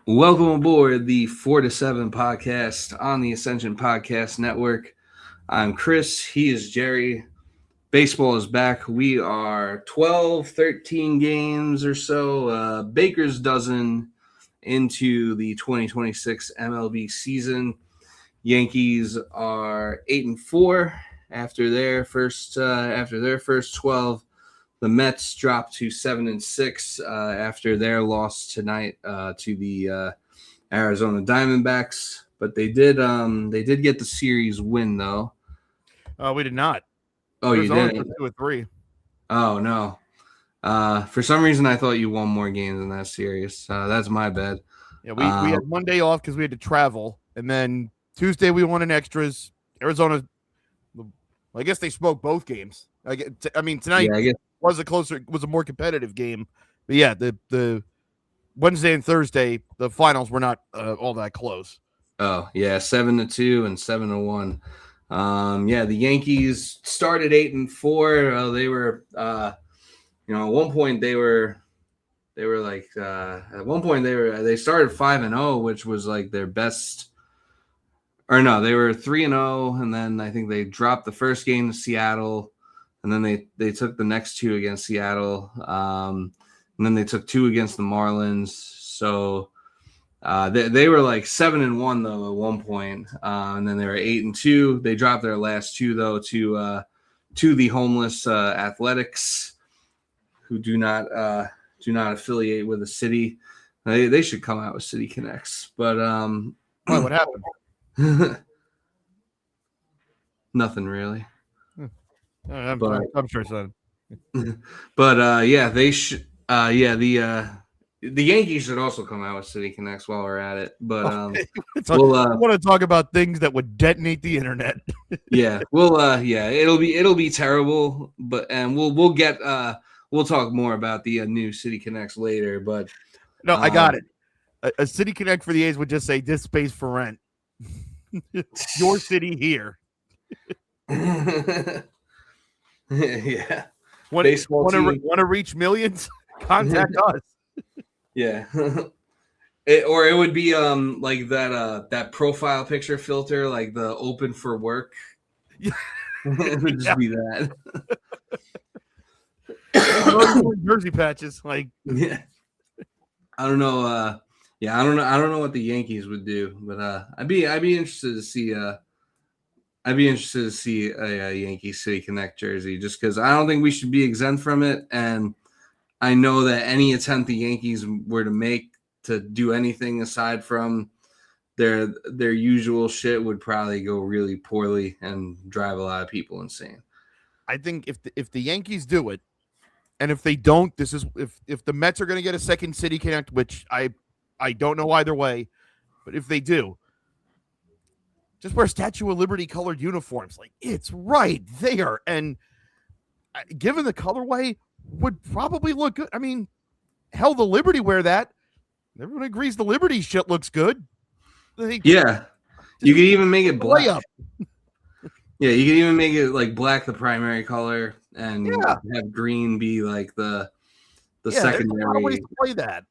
Welcome aboard the 4 to 7 podcast on the Ascension Podcast Network. I'm Chris. He is Jerry. Baseball is back. We are 12, 13 games or so, Baker's dozen into the 2026 MLB season. Yankees are 8-4 after their first 12. The Mets dropped to 7-6 after their loss tonight to the Arizona Diamondbacks, but they did get the series win though. We did not. Oh, you didn't? 2-3. Oh no. For some reason, I thought you won more games in that series. That's my bad. Yeah, we had one day off because we had to travel, and then Tuesday we won in extras. Arizona, I guess they spoke both games. I mean tonight was a more competitive game, but yeah, the Wednesday and Thursday the finals were not all that close. Oh yeah, 7-2 and 7-1. The Yankees started 8-4. They were, at one point they started 5-0, which was like their best. Or no, they were 3-0, and then I think they dropped the first game to Seattle, and then they took the next two against Seattle, and then they took two against the Marlins. So they were like 7-1 though at one point, and then they were 8-2. They dropped their last two though to the homeless Athletics, who do not affiliate with the city. They should come out with City Connects, but what happened? Nothing really. I'm sure so. But they should. The Yankees should also come out with City Connects while we're at it. But I want to talk about things that would detonate the internet. It'll be terrible. But we'll talk more about the new City Connects later. But no, I got it. A City Connect for the A's would just say this space for rent. Your city here. Yeah. Want to reach millions? Contact us. Yeah. It would be like that profile picture filter, like the open for work. It would just be that. Jersey patches, like yeah. I don't know. I don't know what the Yankees would do, but I'd be interested to see. I'd be interested to see a Yankee City Connect jersey, just because I don't think we should be exempt from it, and I know that any attempt the Yankees were to make to do anything aside from their usual shit would probably go really poorly and drive a lot of people insane. I think if the Yankees do it, and if they don't, this is if the Mets are going to get a second City Connect, which I don't know either way, but if they do, just wear Statue of Liberty colored uniforms. Like, it's right there. And given the colorway, would probably look good. I mean, hell, the Liberty wear that. Everyone agrees the Liberty shit looks good. Yeah. You could even make it black. Yeah, you could even make it like black, the primary color, and have green be like the secondary. There's a lot of ways to play that.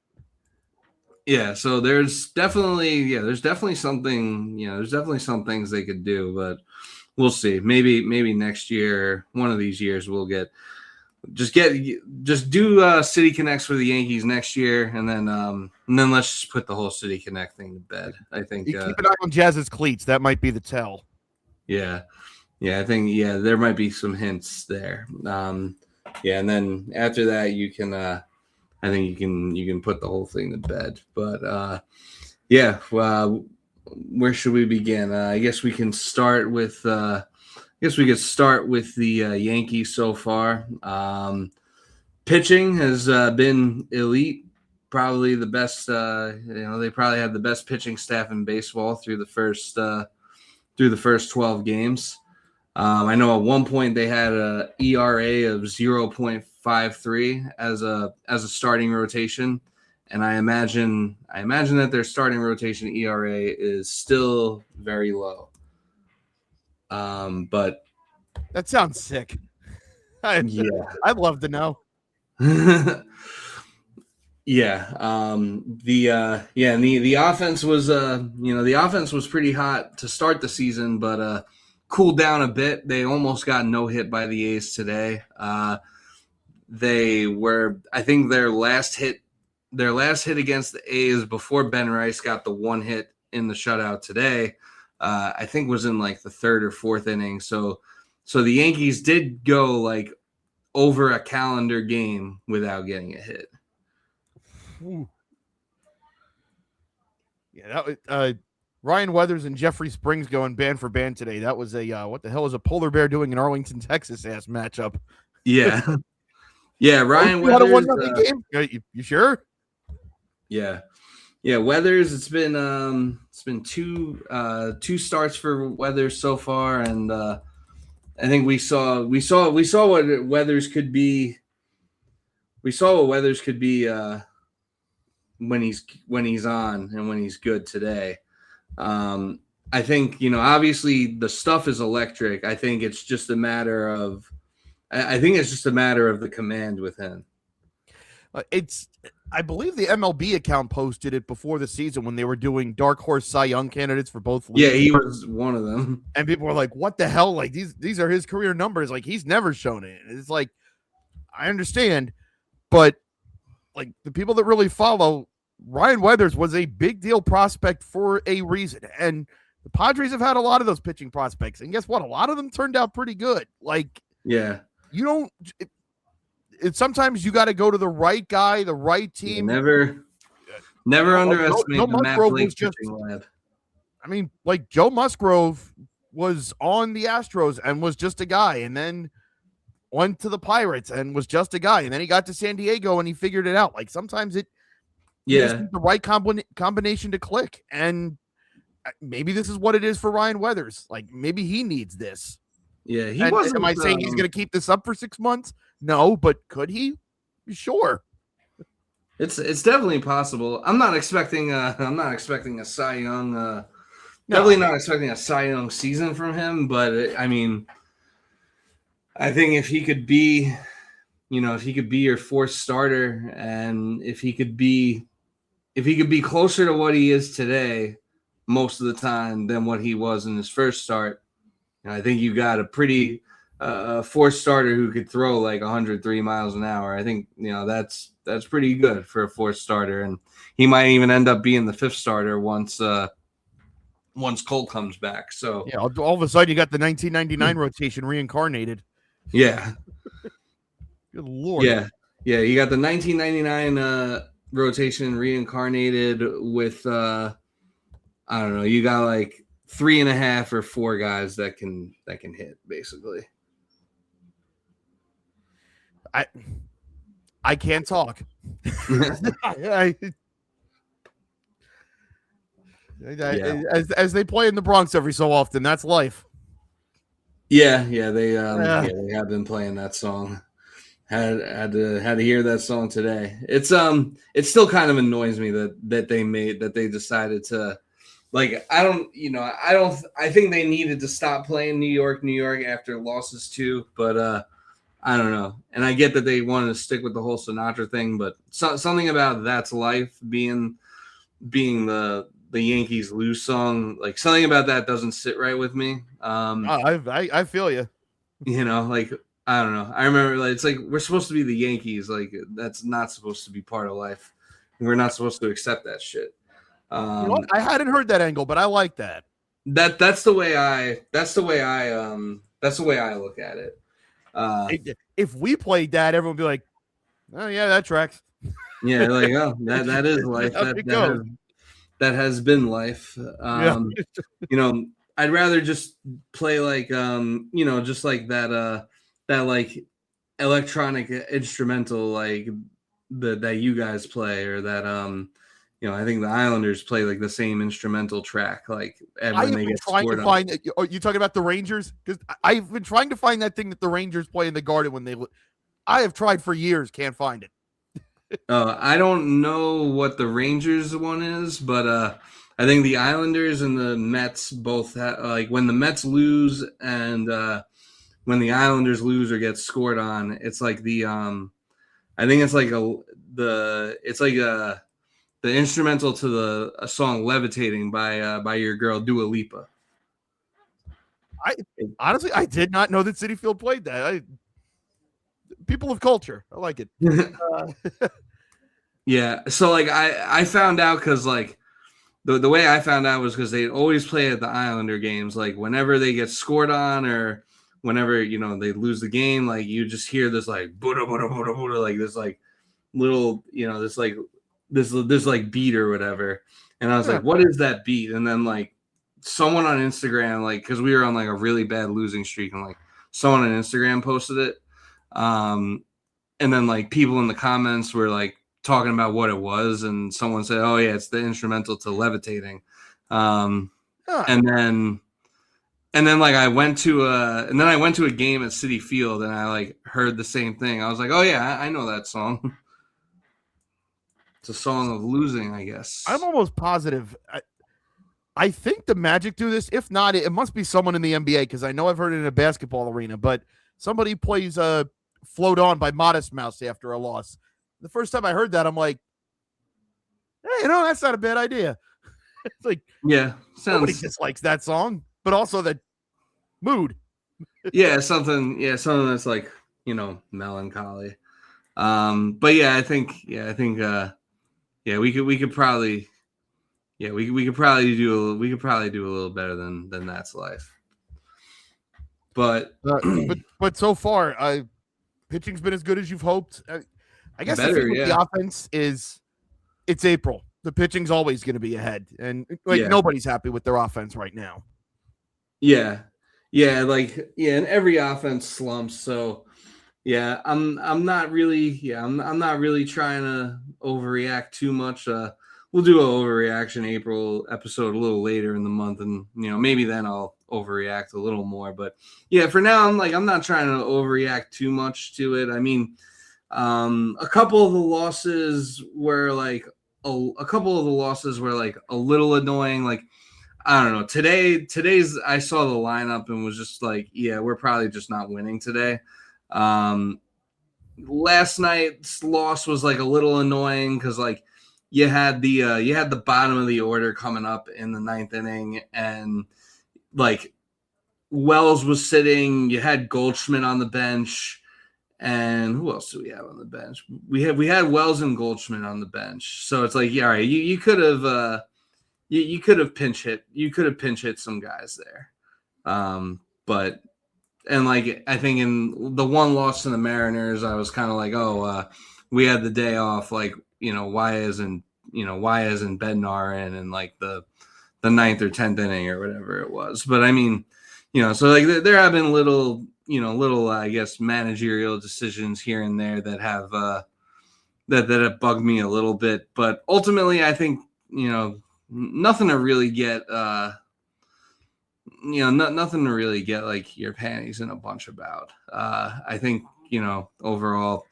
Yeah, so there's definitely something, there's definitely some things they could do, but we'll see. Maybe next year, one of these years, we'll do City Connects for the Yankees next year, and then let's just put the whole City Connect thing to bed. I think you keep an eye on Jazz's cleats. That might be the tell. Yeah, I think there might be some hints there. And then after that, you can. I think you can put the whole thing to bed. But where should we begin? I guess we can start with. The Yankees so far. Pitching has been elite. Probably the best. They probably have the best pitching staff in baseball through the first 12 games. I know at one point they had a ERA of 0.53 as a starting rotation, and I imagine that their starting rotation ERA is still very low. But that sounds sick. I'd love to know. Yeah. And the offense was the offense was pretty hot to start the season, but cooled down a bit. They almost got no hit by the A's today. They were, I think, their last hit against the A's before Ben Rice got the one hit in the shutout today. I think was in like the third or fourth inning. So the Yankees did go like over a calendar game without getting a hit. Ooh. Yeah, that was Ryan Weathers and Jeffrey Springs going band for band today. That was a what the hell is a polar bear doing in Arlington, Texas ass matchup? Yeah, yeah. Ryan Had a Weathers. 1-0 game. You sure? Yeah, Weathers. It's been two starts for Weathers so far, and I think we saw what Weathers could be. We saw what Weathers could be when he's on and when he's good today. I think, obviously the stuff is electric. I think it's just a matter of the command with him. I believe the MLB account posted it before the season when they were doing Dark Horse Cy Young candidates for both leagues. Yeah, he was one of them. And people were like, what the hell? Like these are his career numbers. Like he's never shown it. It's like, I understand, but like the people that really follow, Ryan Weathers was a big deal prospect for a reason. And the Padres have had a lot of those pitching prospects. And guess what? A lot of them turned out pretty good. Like, yeah, you don't, sometimes you got to go to the right guy, the right team. Never underestimate the Matt Blake pitching lab. I mean, like Joe Musgrove was on the Astros and was just a guy, and then went to the Pirates and was just a guy, and then he got to San Diego and he figured it out. Like sometimes the right combination to click, and maybe this is what it is for Ryan Weathers. Like maybe he needs this. Yeah, am I saying he's going to keep this up for 6 months? No, but could he? Sure. It's definitely possible. I'm not expecting a Cy Young. Definitely not expecting a Cy Young season from him. But I mean, I think if he could be, your fourth starter, and if he could be closer to what he is today, most of the time than what he was in his first start, I think you got a pretty fourth starter who could throw like 103 miles an hour. I think that's pretty good for a fourth starter, and he might even end up being the fifth starter once Cole comes back. So yeah, all of a sudden you got the 1999 rotation reincarnated. Yeah. Good Lord. Yeah. You got the 1999 rotation reincarnated with I don't know. You got like 3.5 or 4 guys that can hit basically. I can't talk. As they play in the Bronx every so often, that's life. Yeah, they have been playing that song. Had to hear that song today. It's it still kind of annoys me that they decided to, like, I think they needed to stop playing New York after losses too, but I don't know. And I get that they wanted to stick with the whole Sinatra thing, but something about That's Life being the Yankees lose song, like something about that doesn't sit right with me. I feel you. Like, I don't know. I remember, like, it's like we're supposed to be the Yankees. Like, that's not supposed to be part of life. We're not supposed to accept that shit. I hadn't heard that angle, but I like that. That's the way I look at it. If we played that, everyone would be like, "Oh yeah, that tracks." Yeah, like, oh, that is life. that has been life. I'd rather just play like just like that like electronic instrumental like that you guys play, or that I think the Islanders play like the same instrumental track like when they get scored on. Find are you talking about the Rangers? Because I've been trying to find that thing that the Rangers play in the Garden when I have tried for years, can't find it. I don't know what the Rangers one is, but I think the Islanders and the Mets both have, like, when the Mets lose and when the Islanders lose or get scored on, it's like I think it's like it's like the instrumental to a song "Levitating" by your girl Dua Lipa. Honestly, I did not know that Citi Field played that. People of culture, I like it. Yeah, so like I found out because like the way I found out was because they always play at the Islander games. Like whenever they get scored on or whenever they lose the game, like you just hear this like Buddha Buddha Buddha Buddha, like this like little this like this like beat or whatever. And I was like, what is that beat? And then like someone on Instagram, like because we were on like a really bad losing streak, and like someone on Instagram posted it. And then like people in the comments were like talking about what it was, and someone said, "Oh yeah, it's the instrumental to Levitating." And then like I went to a game at Citi Field, and I like heard the same thing. I was like, "Oh yeah, I know that song." It's a song of losing, I guess. I'm almost positive. I think the Magic do this. If not, it must be someone in the NBA because I know I've heard it in a basketball arena. But somebody plays "Float On" by Modest Mouse after a loss. The first time I heard that, I'm like, hey, that's not a bad idea. It's like, nobody dislikes that song, but also that mood. something that's like, melancholy. But I think we could probably do a little better than That's Life. But so far, pitching's been as good as you've hoped. I guess better, the thing with the offense is it's April. The pitching's always going to be ahead, and nobody's happy with their offense right now. And every offense slumps. So I'm not really trying to overreact too much. We'll do an overreaction April episode a little later in the month, and maybe then I'll overreact a little more. But for now I'm not trying to overreact too much to it. I mean, a couple of the losses were like a little annoying. Like I don't know. Today's I saw the lineup and was just like, we're probably just not winning today. Last night's loss was like a little annoying because like you had the bottom of the order coming up in the ninth inning, and like Wells was sitting. You had Goldschmidt on the bench, and who else do we have on the bench? We had Wells and Goldschmidt on the bench. So it's like, all right, you could have you could have pinch hit some guys there, but. And like I think in the one loss to the Mariners, I was kind of like, we had the day off. Like, why isn't Bednar in like the ninth or 10th inning or whatever it was? But I mean, so like there have been little I guess managerial decisions here and there that have that have bugged me a little bit. But ultimately, I think nothing to really get. Nothing to really get like your panties in a bunch about. I think, overall,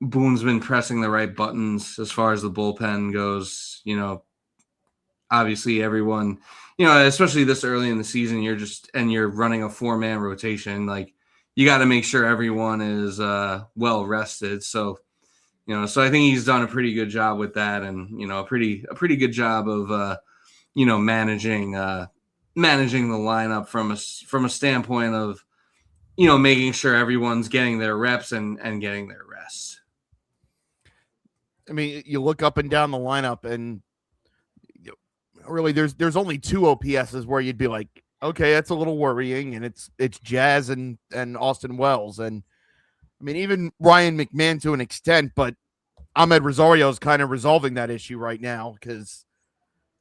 Boone's been pressing the right buttons as far as the bullpen goes. Obviously everyone, especially this early in the season, you're running a 4-man rotation. Like you got to make sure everyone is well rested. So, so I think he's done a pretty good job with that, and a pretty good job of managing the lineup from a standpoint of making sure everyone's getting their reps and getting their rest. I mean, you look up and down the lineup, and really there's only 2 OPSs where you'd be like, okay, that's a little worrying, and it's Jazz and Austin Wells. And I mean, even Ryan McMahon to an extent, but Ahmed Rosario is kind of resolving that issue right now because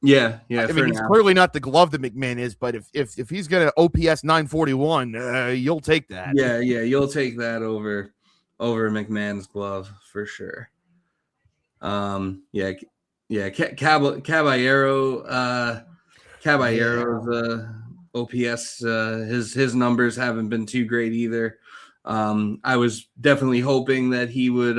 I mean, he's clearly not the glove that McMahon is, but if he's going to OPS 941, you'll take that. Yeah, you'll take that over McMahon's glove for sure. Caballero's OPS, his numbers haven't been too great either. I was definitely hoping that he would,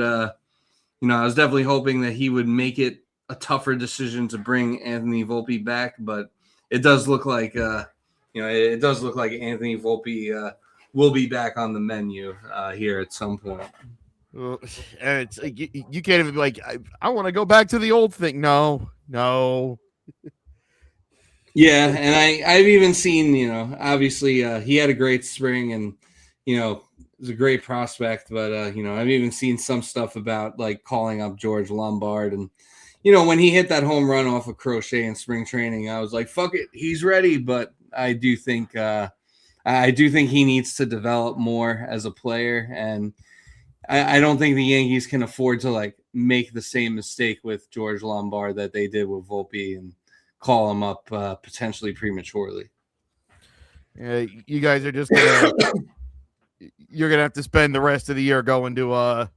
make it a tougher decision to bring Anthony Volpe back, but it does look like Anthony Volpe will be back on the menu here at some point. And it's like, you can't even be like, I want to go back to the old thing. No. Yeah, and I've even seen, obviously he had a great spring and, was a great prospect, but I've even seen some stuff about like calling up George Lombard, and when he hit that home run off of Crochet in spring training, I was like, fuck it, he's ready. But I do think he needs to develop more as a player, and I don't think the Yankees can afford to like make the same mistake with George Lombard that they did with Volpe and call him up potentially prematurely. You guys are just you're gonna have to spend the rest of the year going to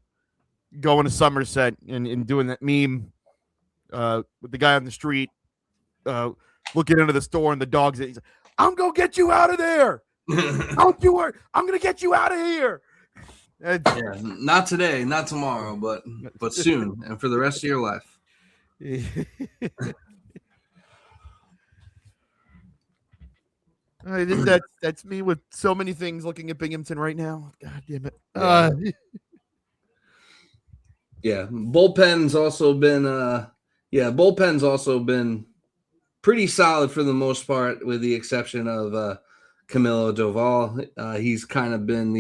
Somerset and doing that meme with the guy on the street looking into the store and the dogs. He's like, I'm gonna get you out of there. Don't you worry. I'm gonna get you out of here. Yeah, not today, not tomorrow, but soon, and for the rest of your life. That's me with so many things looking at Binghamton right now. God damn it. Bullpen's also been pretty solid for the most part, with the exception of Camilo Doval. He's kind of been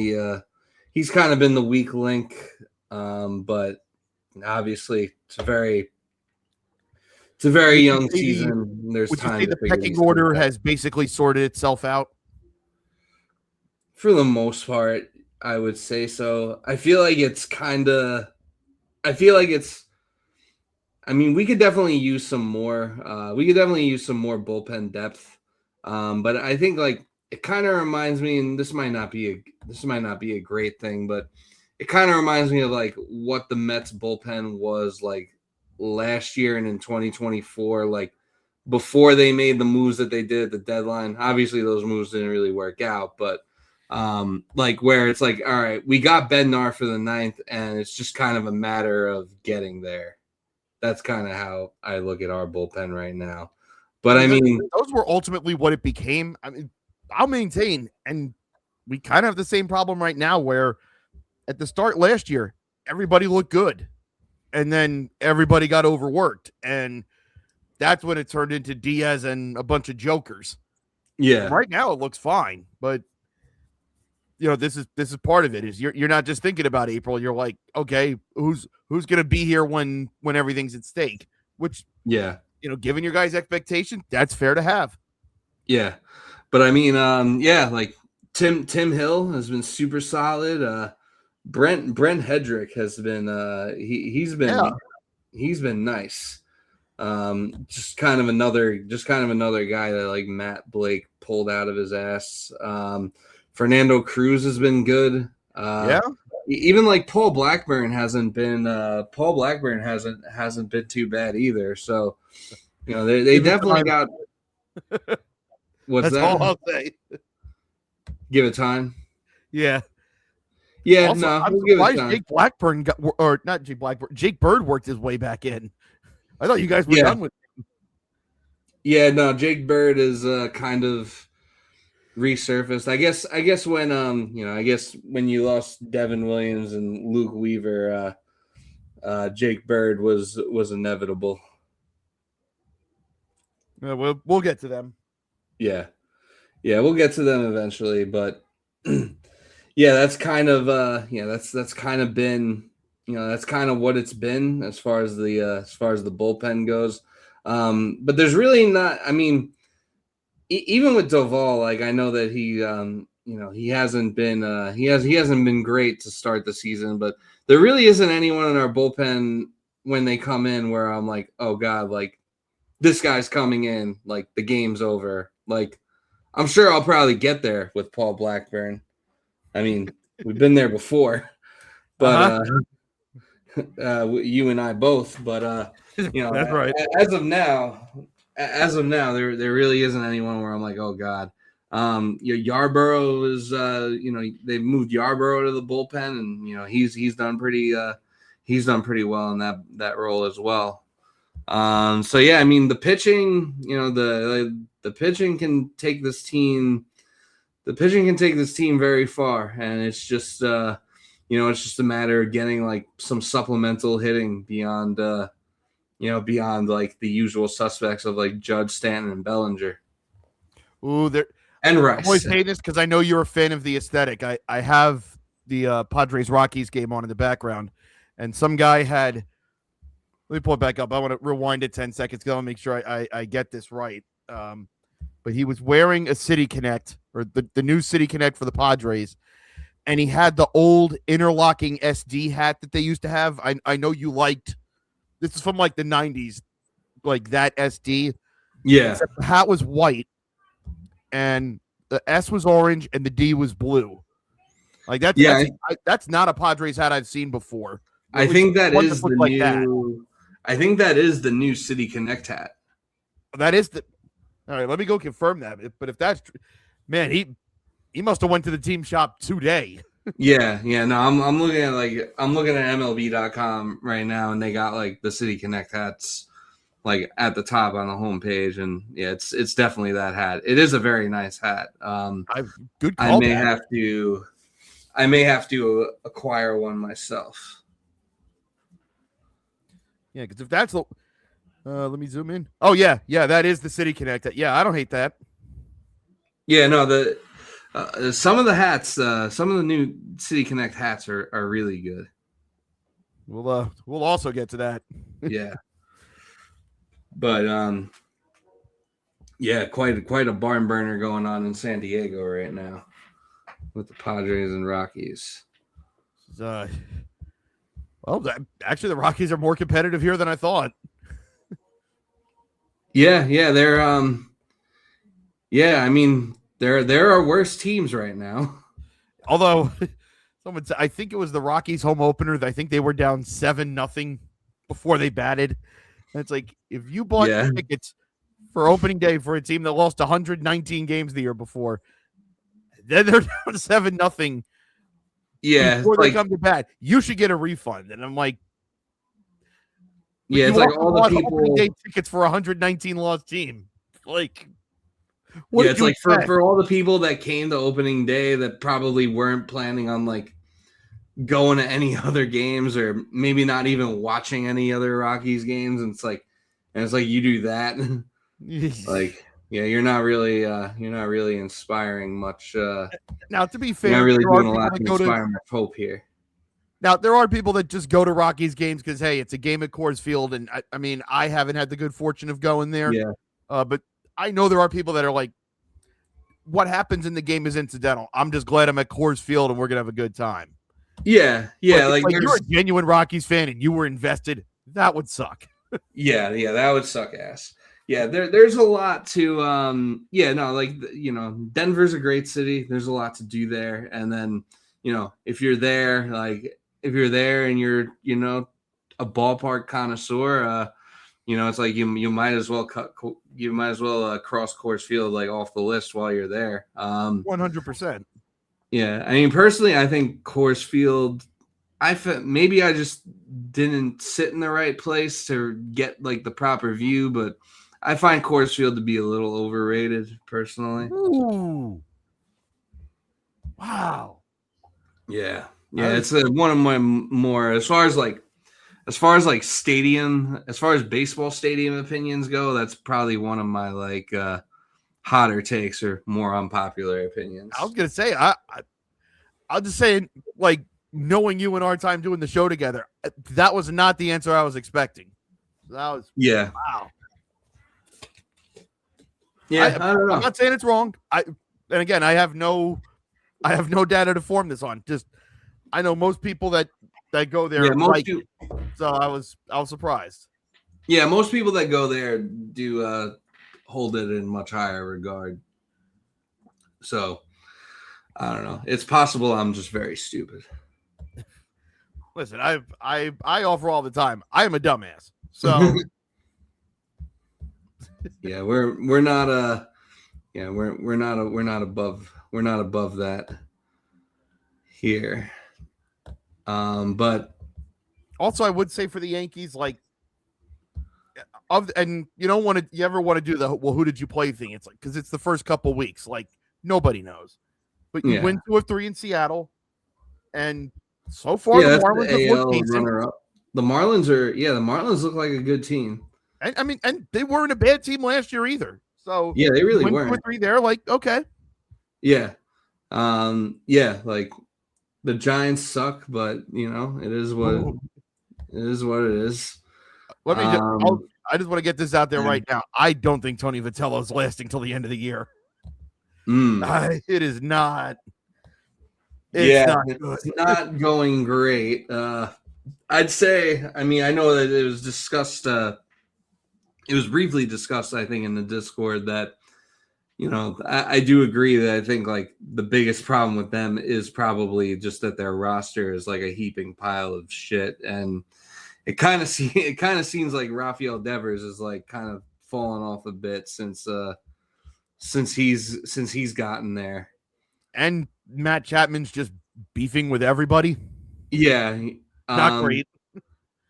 the weak link, but obviously it's a very young season. There's time. The pecking order has basically sorted itself out for the most part. I would say so. I feel like I mean, we could definitely use some more. Bullpen depth. But I think like it kind of reminds me, and this might not be a great thing, but it kind of reminds me of like what the Mets bullpen was like last year and in 2024, like before they made the moves that they did at the deadline. Obviously, those moves didn't really work out, but like where it's like, all right, we got Bednar for the 9th, and it's just kind of a matter of getting there. That's kind of how I look at our bullpen right now. But I mean, those were ultimately what it became. I mean, I'll maintain, and we kind of have the same problem right now where at the start last year, everybody looked good, and then everybody got overworked, and that's when it turned into Diaz and a bunch of jokers. Yeah. Right now it looks fine, but this is part of it. Is you're not just thinking about April. You're like, okay, who's going to be here when everything's at stake? Which, given your guys' expectation, that's fair to have. Yeah, but I mean, like Tim Hill has been super solid. Brent Hedrick has been he's been nice. Just kind of another guy that like Matt Blake pulled out of his ass. Fernando Cruz has been good. Even like Paul Blackburn hasn't been too bad either. So, they definitely got. What's That's that? all I'll say. Give it time. Yeah. Yeah. Also, no, I'm surprised Jake Blackburn not Jake Blackburn. Jake Bird worked his way back in. I thought you guys were done with him. Yeah. No, Jake Bird is kind of resurfaced. I guess when you lost Devin Williams and Luke Weaver, Jake Bird was inevitable. We'll get to them. Yeah, we'll get to them eventually, but that's kind of that's kind of been that's kind of what it's been as far as the bullpen goes. But there's really not. I mean, even with Doval, like I know that he hasn't been great to start the season, but there really isn't anyone in our bullpen when they come in where I'm like, oh God, like this guy's coming in, like the game's over. Like I'm sure I'll probably get there with Paul Blackburn. I mean, we've been there before, but you and I both. But that's right. As of now, there really isn't anyone where I'm like, oh God. Yarborough is they've moved Yarborough to the bullpen, and he's done pretty well in that role as well. So yeah, I mean the pitching, the pitching can take this team very far, and it's just it's just a matter of getting like some supplemental hitting beyond beyond like the usual suspects of like Judge, Stanton, and Bellinger. Ooh, And I'm always Rice. saying this because I know you're a fan of the aesthetic. I have the Padres Rockies game on in the background, and some guy had. Let me pull it back up. I want to rewind it 10 seconds because I want to make sure I get this right. But he was wearing a City Connect or the new City Connect for the Padres, and he had the old interlocking SD hat that they used to have. I know you liked. This is from like the 90s, like that SD. Yeah. Except the hat was white, and the S was orange, and the D was blue. Like that's not a Padres hat I've seen before. I think that is the like new. That. I think that is the new City Connect hat. That is the. All right, let me go confirm that. But if that's true, man, he must have went to the team shop today. Yeah. No, I'm looking at MLB.com right now, and they got like the City Connect hats like at the top on the homepage, and yeah, it's definitely that hat. It is a very nice hat. Good call. I may have to acquire one myself. Yeah, because if that's let me zoom in. Oh yeah, that is the City Connect. Yeah, I don't hate that. Yeah, no, some of the hats, some of the new City Connect hats are really good. We'll also get to that. Yeah, but yeah, quite a barn burner going on in San Diego right now with the Padres and Rockies. Actually, the Rockies are more competitive here than I thought. Yeah, they're I mean, there are worse teams right now. Although I think it was the Rockies home opener. I think they were down 7-0 before they batted. And it's like if you bought tickets for opening day for a team that lost 119 games the year before, then they're down 7-0. Yeah, before they come to bat, you should get a refund. And I'm like, yeah, it's like all the people opening day tickets for a 119 loss team. Like, yeah, it's like for all the people that came to opening day that probably weren't planning on like going to any other games or maybe not even watching any other Rockies games. And it's like you do that, like. Yeah, you're not really inspiring much. Now, to be fair, you're not really doing a lot to inspire much hope here. Now, there are people that just go to Rockies games because, hey, it's a game at Coors Field, and I mean, I haven't had the good fortune of going there. Yeah. But I know there are people that are like, what happens in the game is incidental. I'm just glad I'm at Coors Field and we're gonna have a good time. Yeah. Like you're a genuine Rockies fan and you were invested. That would suck. Yeah, that would suck ass. Yeah, there's a lot to Denver's a great city. There's a lot to do there. And then, if you're there and you're, a ballpark connoisseur, it's like you might as well cross Coors Field like off the list while you're there. 100%. Yeah, I mean personally, I think Coors Field. Maybe I just didn't sit in the right place to get like the proper view, but I find Coors Field to be a little overrated personally. Ooh. Wow. Yeah. It's one of my more as far as baseball stadium opinions go. That's probably one of my like hotter takes or more unpopular opinions. I was gonna say I'll just say like knowing you and our time doing the show together, that was not the answer I was expecting. That was wow. Yeah, I don't know. I'm not saying it's wrong. And again, I have no data to form this on. Just I know most people that go there. Yeah, so I was surprised. Yeah, most people that go there do hold it in much higher regard. So I don't know. It's possible I'm just very stupid. Listen, I offer all the time. I am a dumbass. So yeah, we're not above that here. But also I would say for the Yankees, like and you don't want to you ever want to do the who did you play thing? It's like because it's the first couple weeks, like nobody knows. But you win 2 of 3 in Seattle, and So far, the that's Marlins have the looked AL decent. runner-up. The Marlins look like a good team. And they weren't a bad team last year either. So Yeah, they really win 2 or weren't. 3 there, like, okay. Yeah. Like the Giants suck, but it is what it is. Let me just, Um, I just want to get this out there right now. I don't think Tony Vitello is lasting till the end of the year. It is not. It's not good. It's not going great. I'd say, I mean, I know that it was discussed, it was briefly discussed, I think, in the Discord that, I do agree that I think like the biggest problem with them is probably just that their roster is like a heaping pile of shit. And it kind of seems like Rafael Devers is like kind of fallen off a bit since he's gotten there. And Matt Chapman's just beefing with everybody. Yeah. Not great.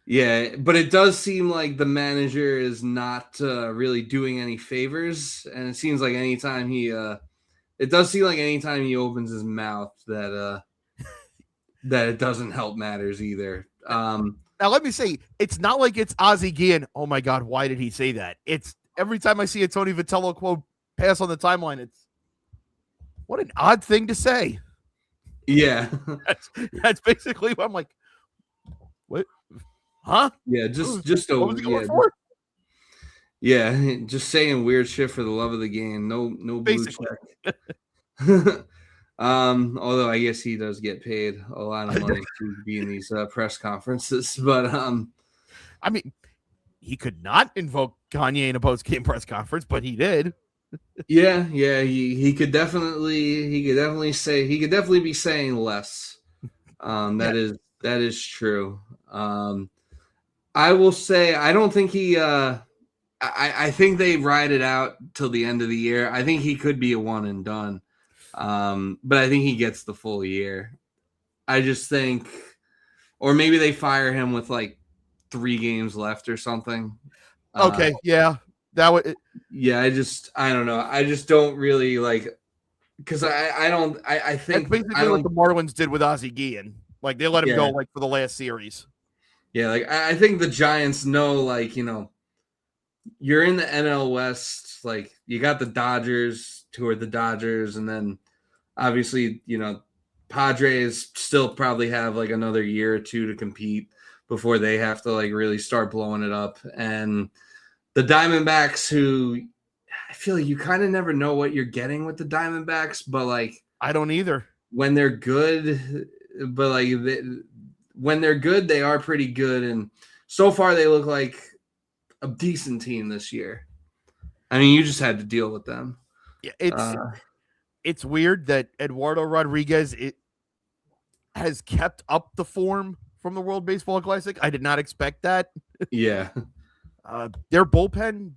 Yeah, but it does seem like the manager is not really doing any favors, and it seems like anytime he opens his mouth that it doesn't help matters either. Now let me say, it's not like it's Ozzie Guillen. Oh my God, why did he say that? It's every time I see a Tony Vitello quote pass on the timeline, it's what an odd thing to say. Yeah, that's basically what I'm like. What? Huh? Yeah, just what was he going for? Yeah, just saying weird shit for the love of the game. No blue check. Although I guess he does get paid a lot of money to be in these press conferences, but I mean, he could not invoke Kanye in a post-game press conference, but he did. Yeah, he could definitely be saying less. That is true. I will say I don't think he I think they ride it out till the end of the year. I think he could be a one and done. But I think he gets the full year. I just think, or maybe they fire him with like 3 games left or something. Okay, yeah. That would Yeah, I don't know. I just don't really like because I think that's basically what the Marlins did with Ozzie Guillen. Like they let him go like for the last series. Yeah, like I think the Giants know, like, you're in the NL West, like you got the Dodgers, who are the Dodgers, and then obviously, Padres still probably have like another year or 2 to compete before they have to like really start blowing it up. And the Diamondbacks, who I feel like you kind of never know what you're getting with the Diamondbacks, but like I don't either. When they're good, but like when they're good, they are pretty good, and so far they look like a decent team this year. I mean, you just had to deal with them. Yeah, it's weird that Eduardo Rodriguez has kept up the form from the World Baseball Classic. I did not expect that. Yeah. Their bullpen,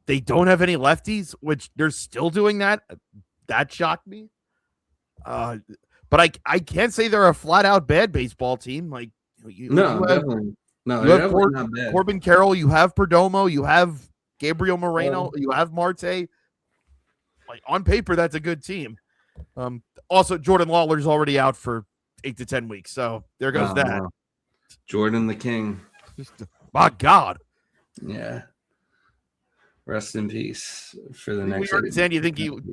they don't have any lefties, which they're still doing that. That shocked me. But I can't say they're a flat out bad baseball team. Like definitely. No, you have definitely not bad. Corbin Carroll, you have Perdomo, you have Gabriel Moreno, you have Marte. Like on paper, that's a good team. Also, Jordan Lawler's already out for 8 to 10 weeks, so there goes that. Wow. Jordan the King. My God. Yeah. Rest in peace for the next. Understand? You think you?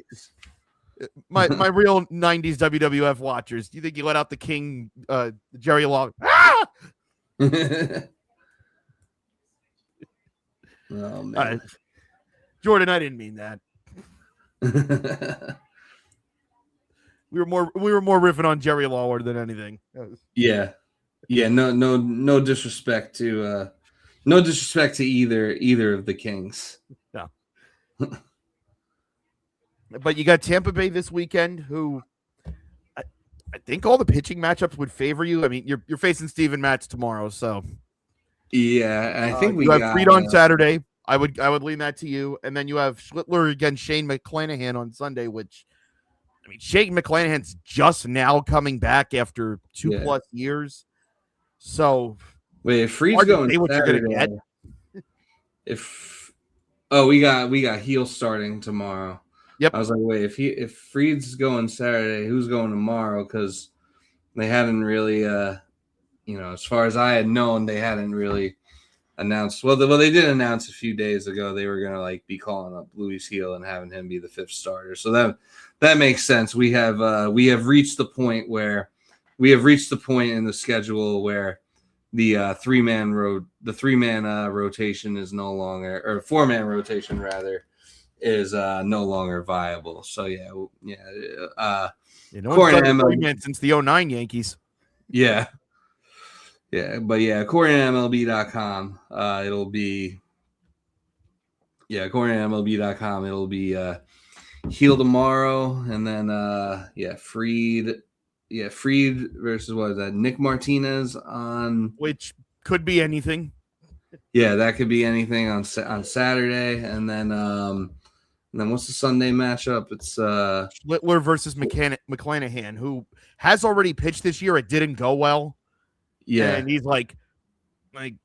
My real '90s WWF watchers. Do you think you let out the King, Jerry Lawler? Ah! Oh man, Jordan, I didn't mean that. we were more riffing on Jerry Lawler than anything. Yeah. No disrespect to either of the Kings. No. But you got Tampa Bay this weekend, who I think all the pitching matchups would favor you. I mean, you're facing Steven Matz tomorrow, so yeah, I think you have Fried on Saturday. I would lean that to you, and then you have Schlittler against Shane McClanahan on Sunday. Which, I mean, Shane McClanahan's just now coming back after 2+ years. So wait, if Fried's going Saturday, we got Heel starting tomorrow. Yep. I was like, wait, if Fried's going Saturday, who's going tomorrow? Because They hadn't really, as far as I had known, they hadn't really announced. Well, they did announce a few days ago they were gonna like be calling up Luis Heel and having him be the fifth starter. So that makes sense. We have reached the point in the schedule where the three-man rotation is no longer, or four-man rotation rather, is no longer viable. So no one's done three-man since the 09 Yankees. Yeah. Yeah, but according to MLB.com, it'll be Heel tomorrow, and then Fried versus what is that? Nick Martinez on, which could be anything. Yeah, that could be anything on Saturday, and then what's the Sunday matchup? It's Littler versus McClanahan, who has already pitched this year. It didn't go well. Yeah, and he's like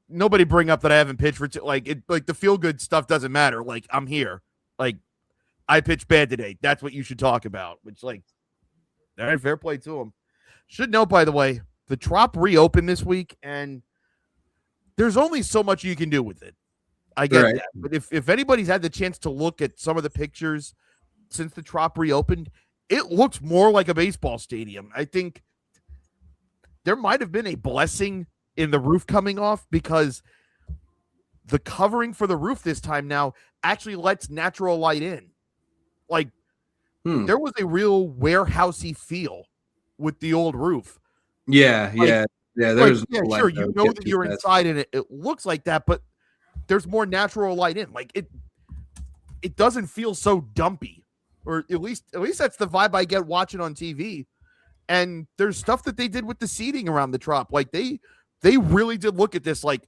nobody bring up that I haven't pitched for the feel good stuff doesn't matter. Like, I'm here. Like, I pitched bad today. That's what you should talk about. Which, like, all right, fair play to him. Should note, by the way, the Trop reopened this week, and there's only so much you can do with it. I get that. But if anybody's had the chance to look at some of the pictures since the Trop reopened, it looks more like a baseball stadium. I think there might have been a blessing in the roof coming off, because the covering for the roof this time now actually lets natural light in. Like, there was a real warehousey feel with the old roof. Yeah. There's sure, you know that you're inside and it looks like that, but there's more natural light in. Like, it doesn't feel so dumpy, or at least that's the vibe I get watching on TV. And there's stuff that they did with the seating around the Trop. Like, they really did look at this like,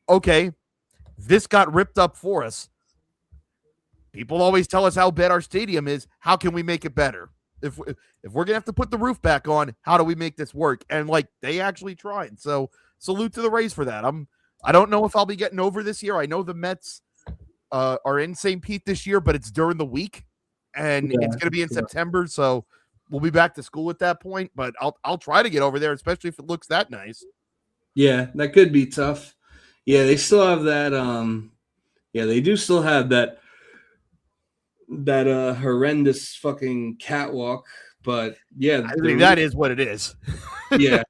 okay, this got ripped up for us. People always tell us how bad our stadium is. How can we make it better? If we're going to have to put the roof back on, how do we make this work? And, like, they actually tried. So salute to the Rays for that. I don't know if I'll be getting over this year. I know the Mets are in St. Pete this year, but it's during the week, and it's going to be in September. So we'll be back to school at that point, but I'll try to get over there, especially if it looks that nice. Yeah, that could be tough. Yeah, they still have that. They do still have that horrendous fucking catwalk. But yeah, I think that is what it is. Yeah.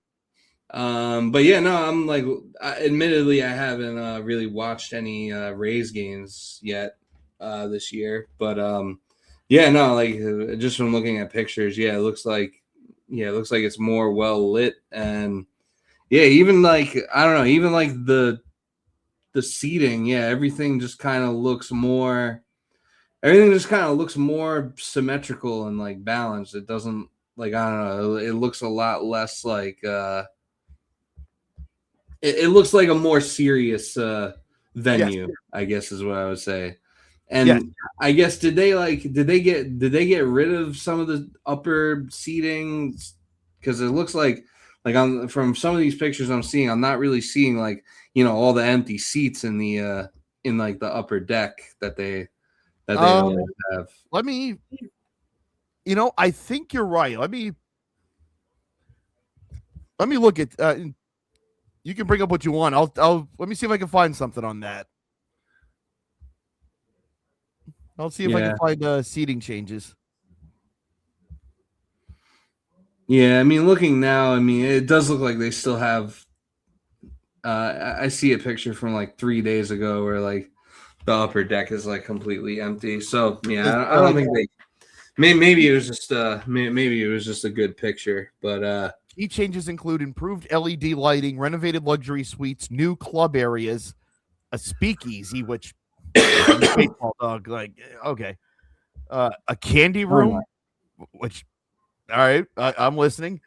But yeah, no, I'm like, admittedly, I haven't really watched any Rays games yet this year. But just from looking at pictures, it looks like it's more well lit, and even like, I don't know, even like the seating, everything just kind of looks more symmetrical and like balanced. It doesn't, like, I don't know, it looks a lot less like it looks like a more serious venue, yes, I guess is what I would say. And yes, I guess did they get rid of some of the upper seating? Because it looks like from some of these pictures I'm seeing, I'm not really seeing like, all the empty seats in the in like the upper deck that they have. Let me, I think you're right. Let me look at. You can bring up what you want. I'll let me see if I can find something on that. I'll see if I can find seating changes. Yeah, I mean, looking now, I mean, it does look like they still have. I see a picture from like 3 days ago where like the upper deck is like completely empty. So yeah, I don't think they. Maybe it was just a good picture, but key changes include improved LED lighting, renovated luxury suites, new club areas, a speakeasy, which baseball dog, like, okay, a candy room, which, all right, I'm listening,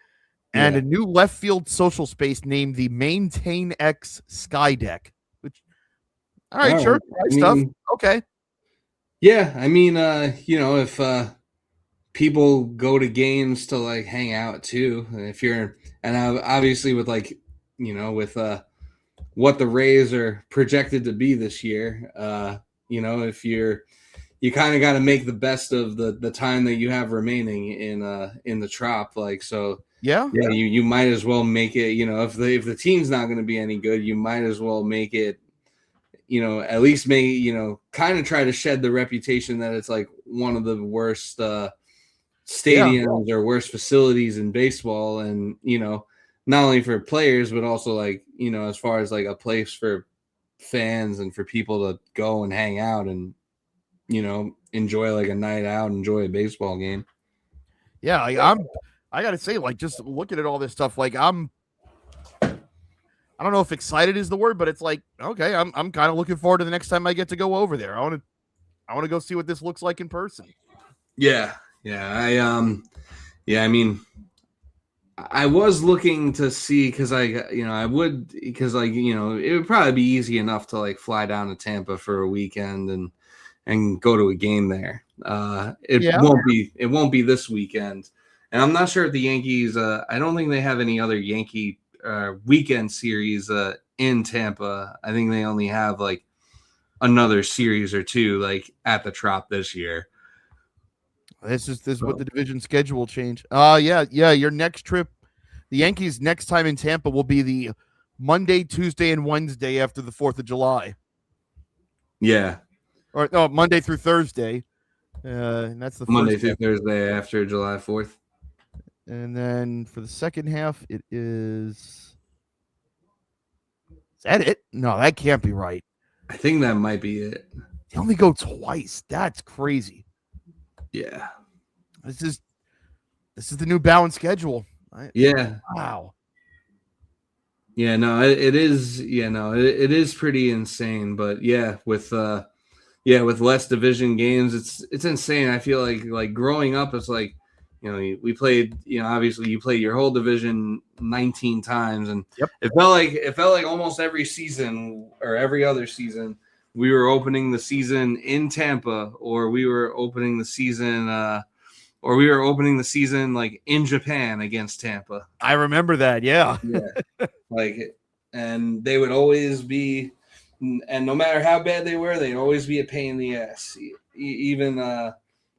and a new left field social space named the Maintain X Sky Deck. Which, all right, sure, stuff, okay. Yeah, I mean, if people go to games to like hang out too, and obviously with like, with what the Rays are projected to be this year, if you're you kind of got to make the best of the time that you have remaining in the Trop. Like, so Yeah. you might as well make it. If the team's not going to be any good, you might as well make it. At least kind of try to shed the reputation that it's like one of the worst stadiums or worst facilities in baseball, and not only for players but also like as far as like a place for fans and for people to go and hang out and enjoy like a night out, enjoy a baseball game. Yeah, I gotta say, like, just looking at all this stuff, like I don't know if excited is the word, but it's like, okay, I'm kind of looking forward to the next time I get to go over there. I want to go see what this looks like in person. Yeah. I mean, I was looking to see because it would probably be easy enough to like fly down to Tampa for a weekend and go to a game there. It won't be this weekend, and I'm not sure if the Yankees. I don't think they have any other Yankee weekend series in Tampa. I think they only have like another series or two like at the Trop this year. This is what the division schedule will change. Yeah. Your next trip, the Yankees' next time in Tampa will be the Monday, Tuesday, and Wednesday after the 4th of July. Yeah. Or no, Monday through Thursday. And that's the Monday through Thursday after July 4th. And then for the second half, it is that it? No, that can't be right. I think that might be it. They only go twice. That's crazy. Yeah. This is the new balanced schedule. Yeah. Wow. Yeah, no, it is. Yeah, no, it is pretty insane. But yeah, with less division games, it's insane. I feel like growing up, it's like, we played. Obviously, you played your whole division 19 times, and it felt like almost every season or every other season we were opening the season in Tampa, or we were opening the season. Like in Japan against Tampa. I remember that. Yeah. And they would always be, and no matter how bad they were, they'd always be a pain in the ass, even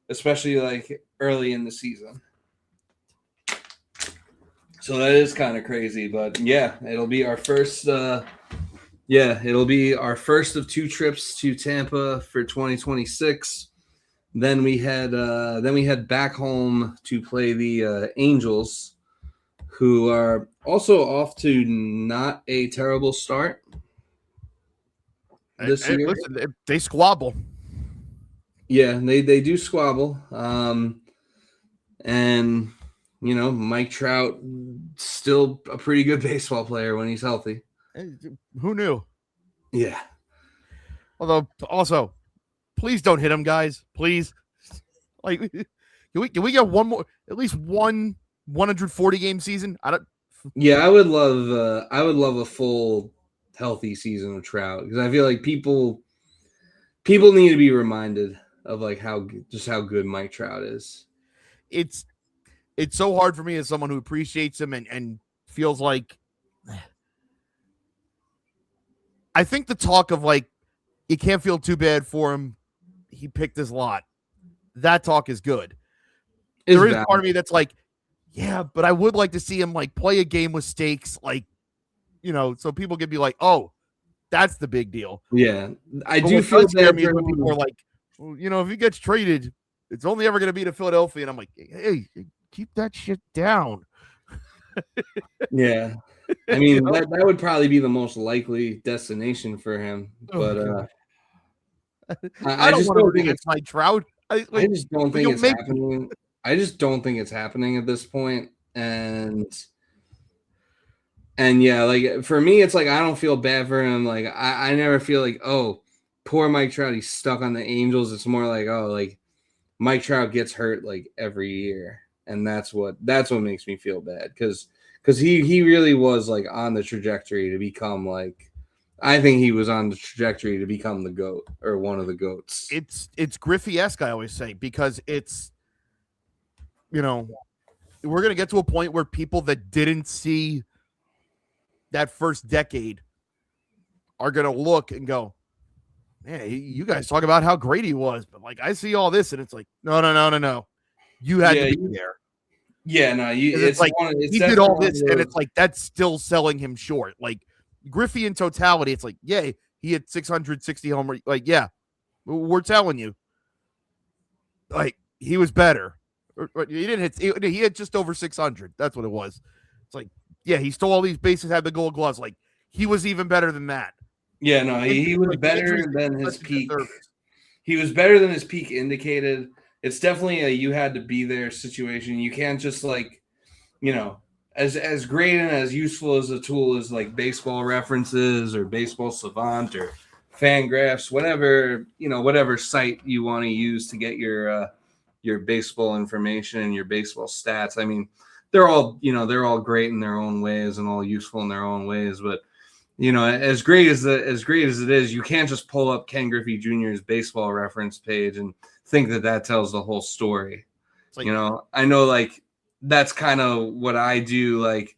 especially like early in the season. So that is kind of crazy, but yeah, it'll be our first. It'll be our first of 2 trips to Tampa for 2026. Then we head back home to play the Angels, who are also off to not a terrible start this year. Listen, they squabble. Yeah, they do squabble. And Mike Trout still a pretty good baseball player when he's healthy. Who knew? Yeah. Although also, please don't hit him, guys. Please. Like, can we get one more, at least one 140 game season? Yeah, I would love a full healthy season of Trout, because I feel like people need to be reminded of like how good Mike Trout is. It's so hard for me as someone who appreciates him and feels like, I think the talk of like, you can't feel too bad for him, he picked his lot, that talk is good. There is part of me that's like, yeah, but I would like to see him like play a game with stakes, like, so people can be like, oh, that's the big deal. Yeah, I do feel bad when people are like, well, if he gets traded, it's only ever going to be to Philadelphia, and I'm like, hey, keep that shit down. Yeah, I mean that would probably be the most likely destination for him, but I just don't think it's my Trout. I just don't think it's happening. I just don't think it's happening at this point. And yeah, like for me, it's like I don't feel bad for him. Like I never feel like, oh, poor Mike Trout, he's stuck on the Angels. It's more like, oh, like Mike Trout gets hurt like every year, and that's what makes me feel bad, because he really was like on the trajectory to become like, I think he was on the trajectory to become the GOAT, or one of the GOATs. It's Griffey-esque, I always say, because it's, we're going to get to a point where people that didn't see that first decade are going to look and go, man, you guys talk about how great he was, but like I see all this and it's like, no. You had to Yeah, be there. Yeah, no, It's like it's he did all definitely this, and it's like that's still selling him short. Like Griffey in totality, it's like, yeah, he had 660 homers. Like, yeah, we're telling you, like he was better. He didn't hit. He had just over 600. That's what it was. It's like, yeah, he stole all these bases, had the Gold Gloves. Like he was even better than that. Yeah, no, he was Like, better than his peak. service. He was better than his peak indicated. It's definitely a you had to be there situation. You can't just like, as great and as useful as a tool as like baseball references or baseball savant or Fangraphs, whatever site you want to use to get your baseball information and your baseball stats. I mean, they're all great in their own ways and all useful in their own ways, but as great as it is, you can't just pull up Ken Griffey Jr.'s baseball reference page and think that tells the whole story. Like, I know like that's kind of what I do. Like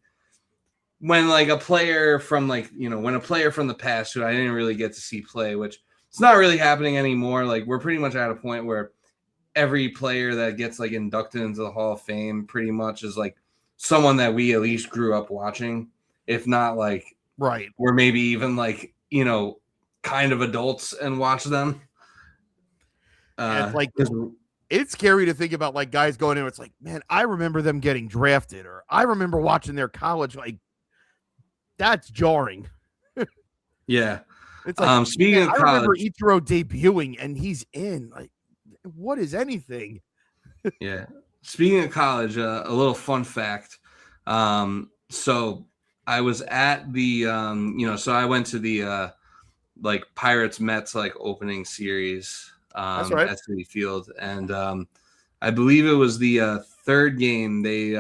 when like a player from the past who I didn't really get to see play, which it's not really happening anymore. Like we're pretty much at a point where every player that gets like inducted into the Hall of Fame pretty much is like someone that we at least grew up watching, if not like. Right. Or maybe even like, kind of adults and watch them. It's like it's scary to think about like guys going in. It's like, man, I remember them getting drafted, or I remember watching their college. Like that's jarring. Yeah. It's like speaking of I college, remember Ichiro debuting and he's in. Like, what is anything? Yeah. Speaking of college, a little fun fact. So I was at the, so I went to the, like Pirates Mets, like opening series, That's right. at Citi Field. And, I believe it was the, third game. They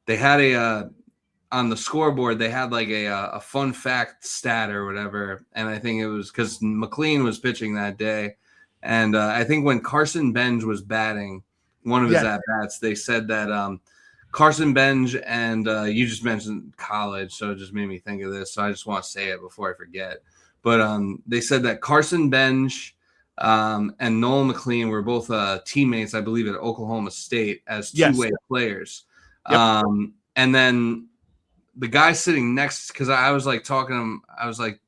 had on the scoreboard, they had like a fun fact stat or whatever. And I think it was because McLean was pitching that day. And, I think when Carson Benj was batting one of his at-bats, they said that, Carson Benj and you just mentioned college, so it just made me think of this. So I just want to say it before I forget. But they said that Carson Benj and Noel McLean were both teammates, I believe, at Oklahoma State as two-way players. Yep. And then the guy sitting next, because I was like talking to him, I was like,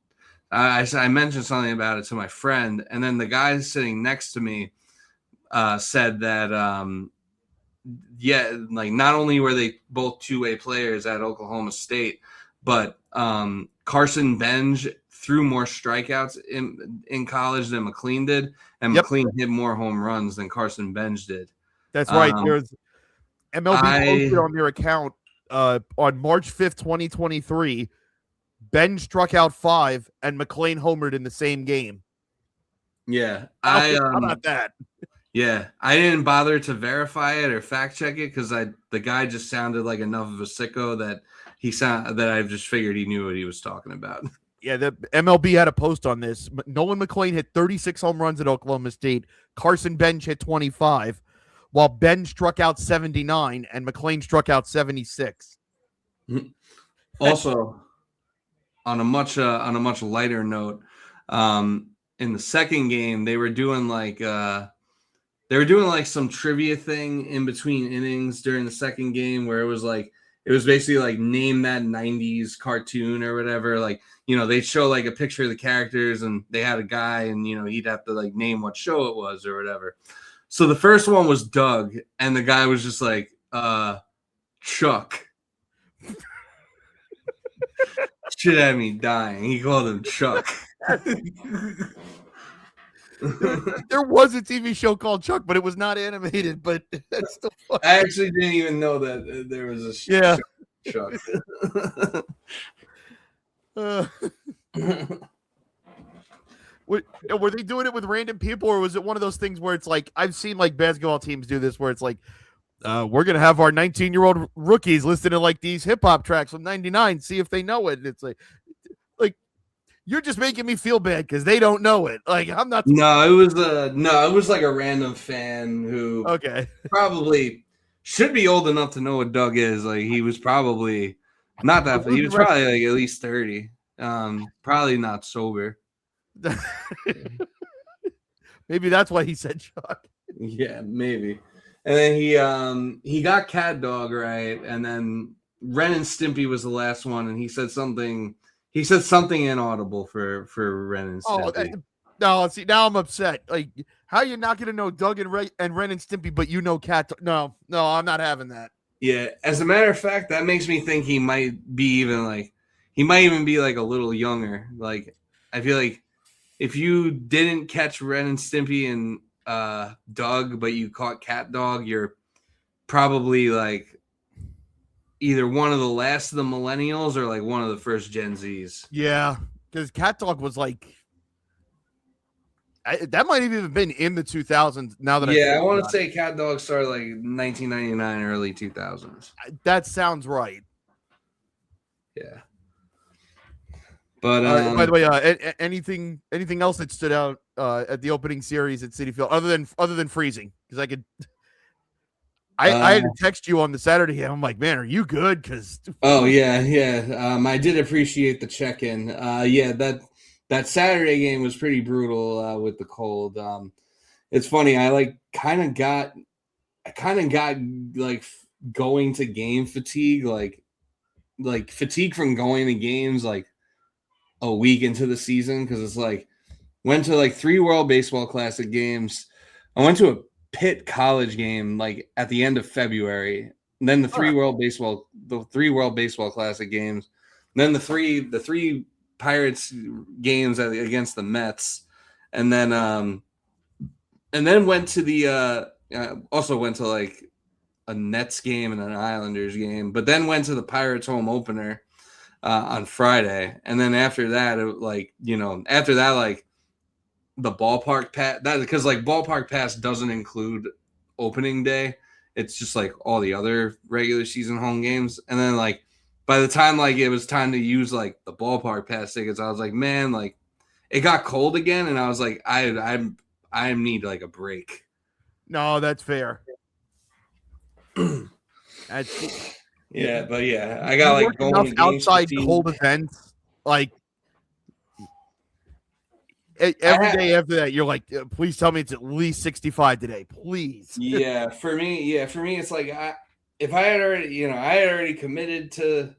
I mentioned something about it to my friend, and then the guy sitting next to me said that like not only were they both two-way players at Oklahoma State, but Carson Benj threw more strikeouts in college than McLean did, and McLean hit more home runs than Carson Benj did. That's right. There's MLB posted on their account on March 5th, 2023. Benj struck out 5 and McLean homered in the same game. Yeah. How about that? Yeah, I didn't bother to verify it or fact check it because the guy just sounded like enough of a sicko that I just figured he knew what he was talking about. Yeah, the MLB had a post on this. Nolan McLean hit 36 home runs at Oklahoma State. Carson Benj hit 25, while Benj struck out 79 and McLean struck out 76. Also, on a much lighter note, in the second game they were doing like some trivia thing in between innings during the second game where it was basically like name that 90s cartoon or whatever. Like, they'd show like a picture of the characters and they had a guy and, he'd have to like name what show it was or whatever. So the first one was Doug and the guy was just like, Chuck. Shit had me dying. He called him Chuck. There was a TV show called Chuck, but it was not animated. But that's still funny. I actually didn't even know that there was a Chuck. Were they doing it with random people, or was it one of those things where it's like I've seen like basketball teams do this, where it's like we're gonna have our 19-year-old rookies listen to like these hip hop tracks from '99, see if they know it. And it's like you're just making me feel bad because they don't know it. Like I'm not. No, it was like a random fan who probably should be old enough to know what Doug is. Like he was probably not that. He was probably like at least 30. Probably not sober. Maybe that's why he said Chuck. Yeah, maybe. And then he got Cat Dog right, and then Ren and Stimpy was the last one, and he said something. He said something inaudible for Ren and Stimpy. No, see, now I'm upset. Like, how are you not going to know Doug and Ren and Stimpy, but you know Cat? No, I'm not having that. Yeah, as a matter of fact, that makes me think he might be he might even be like a little younger. Like, I feel like if you didn't catch Ren and Stimpy and Doug, but you caught Cat Dog, you're probably like either one of the last of the millennials or like one of the first Gen Zs. Yeah, because Cat Dog was like, that might have even been in the 2000s. Now that I want to say Cat Dog started like 1999, early 2000s. That sounds right. Yeah. But by the way, anything else that stood out at the opening series at Citi Field other than freezing? Because I had to text you on the Saturday. And I'm like, man, are you good? Because I did appreciate the check-in. That Saturday game was pretty brutal with the cold. It's funny. I kind of got like going to game fatigue, like fatigue from going to games like a week into the season, because it's like went to like 3 World Baseball Classic games. I went to a Pitt College game like at the end of February. And then the 3 World Baseball Classic games. And then the three Pirates games against the Mets, and then went to the also went to like a Nets game and an Islanders game, but then went to the Pirates home opener on Friday, and then after that, the ballpark pass, that because like ballpark pass doesn't include opening day, it's just like all the other regular season home games, and then like by the time like it was time to use like the ballpark pass tickets, I was like, man, like it got cold again, and I was like, I need like a break. No, that's fair. Yeah, but yeah, I got like going to outside cold events, like every day after that, you're like, please tell me it's at least 65 today, please. Yeah, for me, it's like I had already committed to,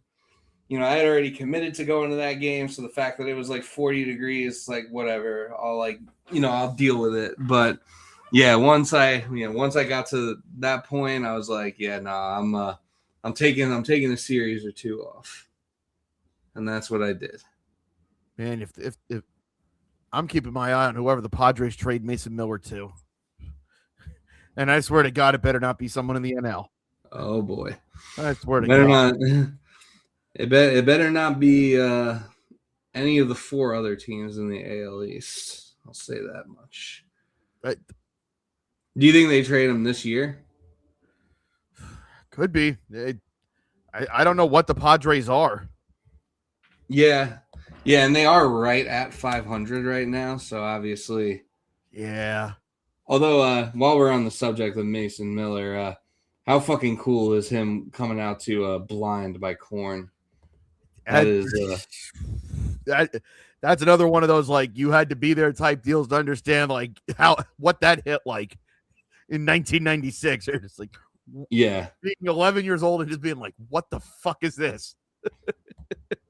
going to that game. So the fact that it was like 40 degrees, like whatever, I'll deal with it. But yeah, once I got to that point, I was like, yeah, no, I'm taking a series or two off, and that's what I did. Man, if I'm keeping my eye on whoever the Padres trade Mason Miller to, and I swear to God, it better not be someone in the NL. Oh boy, I swear to God, it better not be any of the 4 other teams in the AL East. I'll say that much. But do you think they trade him this year? Could be. I don't know what the Padres are. Yeah, and they are right at 500 right now. So obviously, yeah. Although while we're on the subject of Mason Miller, how fucking cool is him coming out to Blind by Korn? That's another one of those like you had to be there type deals to understand like what that hit like in 1996. Or just like, yeah, being 11 years old and just being like, what the fuck is this?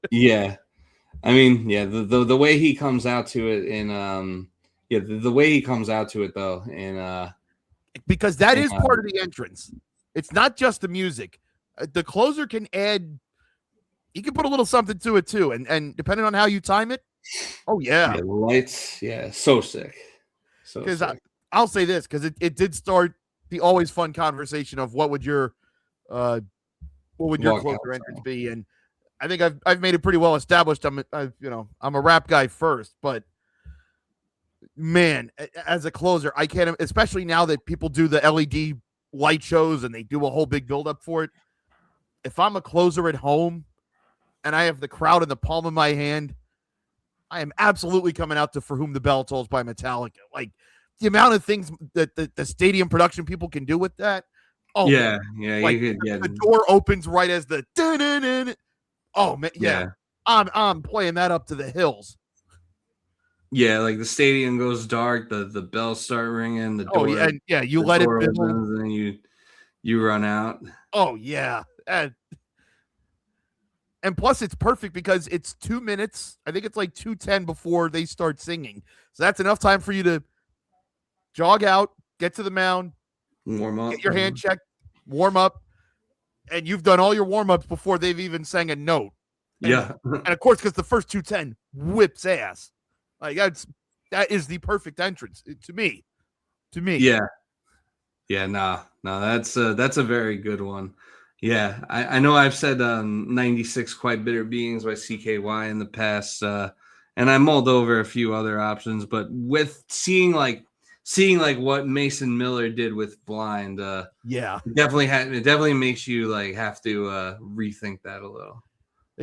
Yeah, I mean, yeah, the way he comes out to it in the way he comes out to it though, and because that is part of the entrance. It's not just the music. The closer can add. He can put a little something to it too, and depending on how you time it, oh yeah, the lights, so sick. So because I'll say this because it did start the always fun conversation of what would your closer entrance be, and I think I've made it pretty well established. I'm a rap guy first, but man, as a closer, I can't, especially now that people do the LED light shows and they do a whole big build up for it. If I'm a closer at home and I have the crowd in the palm of my hand, I am absolutely coming out to For Whom the Bell Tolls by Metallica. Like the amount of things that the stadium production people can do with that. Oh yeah, like, you could, the door opens right as the oh man, yeah. I'm playing that up to the hills. Yeah, like the stadium goes dark, the bells start ringing, the Oh, door, yeah, and yeah, you the let it door build. opens, and then you run out. Oh, yeah. And plus, it's perfect because it's 2 minutes. I think it's like 2:10 before they start singing. So that's enough time for you to jog out, get to the mound, Warm get up. your hand checked, warm up, and you've done all your warm ups before they've even sang a note. And Yeah. and of course, because the first 2:10 whips ass. Like that is the perfect entrance to me. To me. Yeah. Yeah, no, that's a very good one. Yeah, I know I've said 96 Quite Bitter Beings by CKY in the past, and I mulled over a few other options, but with seeing what Mason Miller did with Blind, Yeah. it definitely makes you like have to rethink that a little.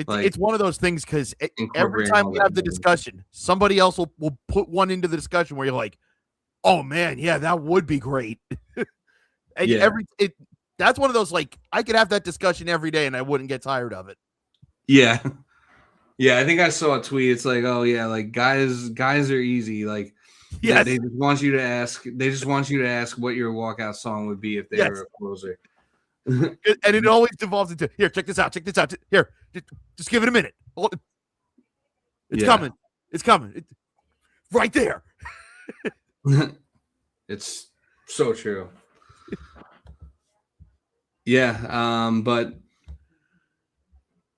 Like It's one of those things because every incorporating time all we that have the in. discussion, somebody else will put one into the discussion where you're like, oh man, yeah, that would be great. And Yeah. that's one of those, like, I could have that discussion every day and I wouldn't get tired of it. Yeah. Yeah, I think I saw a tweet. It's like, oh yeah, like guys are easy. Like Yes. they just want you to ask. They just want you to ask what your walkout song would be if they Yes. were a closer. And it always devolves into, here, check this out. Here, just give it a minute. It's coming. It's coming. Right there. It's so true. Yeah, but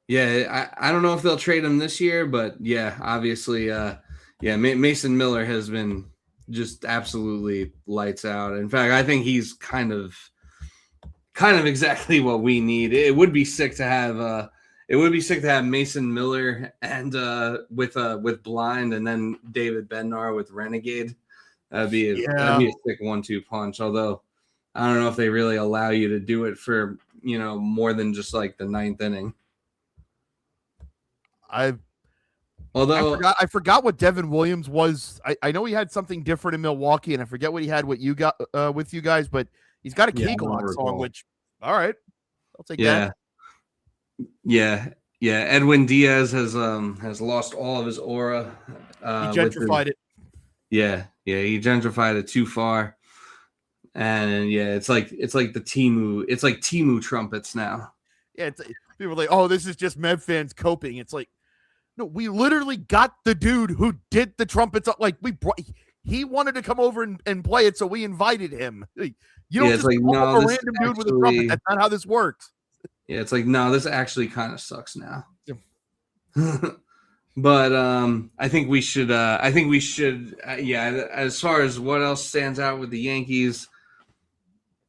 yeah, I don't know if they'll trade him this year, but yeah, obviously, yeah, Mason Miller has been just absolutely lights out. In fact, I think he's kind of exactly what we need. It would be sick to have Mason Miller and with Blind, and then David Bednar with Renegade. That'd be a sick 1-2 punch. Although I don't know if they really allow you to do it for more than just like the ninth inning. I forgot what Devin Williams was. I know he had something different in Milwaukee, and I forget what he had with you guys, but he's got a Kegelok song, which, all right, I'll take that. Yeah. Edwin Diaz has lost all of his aura. He gentrified it. Yeah, he gentrified it too far. And yeah, it's like the Timu trumpets now. Yeah, people are like, oh, this is just Med fans coping. It's like, no, we literally got the dude who did the trumpets up. Like he wanted to come over and play it, so we invited him. You don't just call up a random dude with a trumpet. That's not how this works. Yeah, it's like, no, this actually kind of sucks now. But I think we should. Yeah, as far as what else stands out with the Yankees.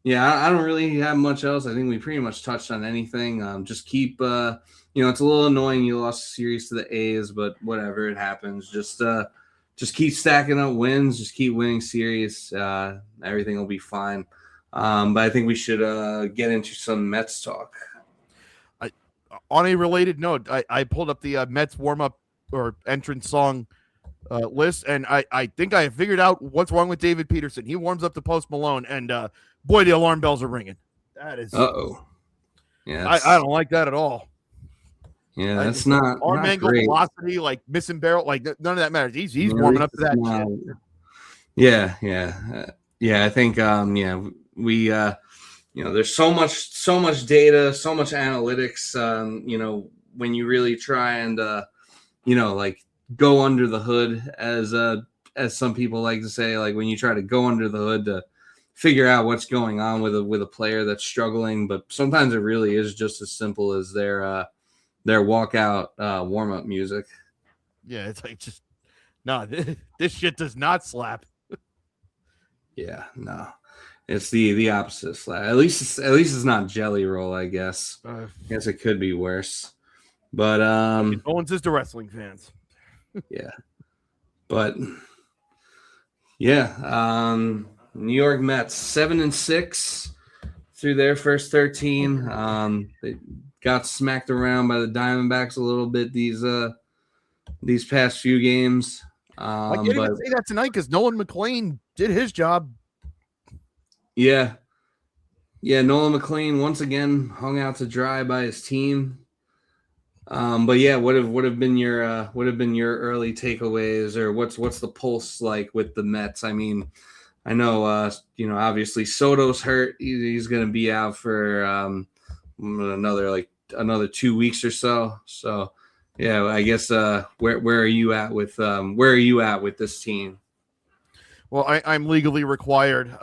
Yeah, I don't really have much else. I think we pretty much touched on anything. Just keep, it's a little annoying you lost the series to the A's, but whatever, it happens. Just keep stacking up wins. Just keep winning series. Everything will be fine. But I think we should get into some Mets talk. On a related note, I pulled up the Mets warm-up or entrance song list, and I think I have figured out what's wrong with David Peterson. He warms up to Post Malone, and boy, the alarm bells are ringing. That is. Uh-oh. Yeah, I don't like that at all. Yeah, that's not arm angle, great. velocity, like missing barrel, like none of that matters. He's warming up to that shit. Yeah. I think we there's so much data, so much analytics. When you really try and like go under the hood, as some people like to say, like when you try to go under the hood to figure out what's going on with a player that's struggling, but sometimes it really is just as simple as their walkout warm-up music. Yeah, it's like just this shit does not slap. Yeah, no. It's the opposite slap. At least it's not Jelly Roll, I guess. I guess it could be worse. But condolences to wrestling fans. Yeah. But yeah, New York Mets 7-6 through their first 13. They got smacked around by the Diamondbacks a little bit these past few games. I can't even say that tonight because Nolan McLean did his job. Yeah, Nolan McLean once again hung out to dry by his team. But yeah, what have been your early takeaways, or what's the pulse like with the Mets? I mean, I know obviously Soto's hurt. He's going to be out for another 2 weeks or so. So yeah, I guess where are you at with this team? Well, I'm legally required.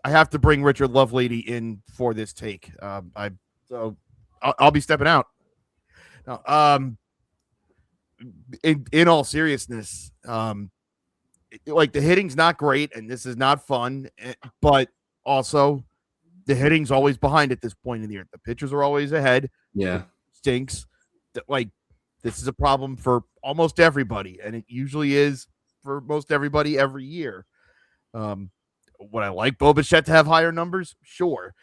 I have to bring Richard Lovelady in for this take. I'll be stepping out. Now, in all seriousness, like the hitting's not great, and this is not fun. But also, the hitting's always behind at this point in the year. The pitchers are always ahead. Yeah, it stinks. Like this is a problem for almost everybody, and it usually is for most everybody every year. Would I like Bo Bichette to have higher numbers? Sure.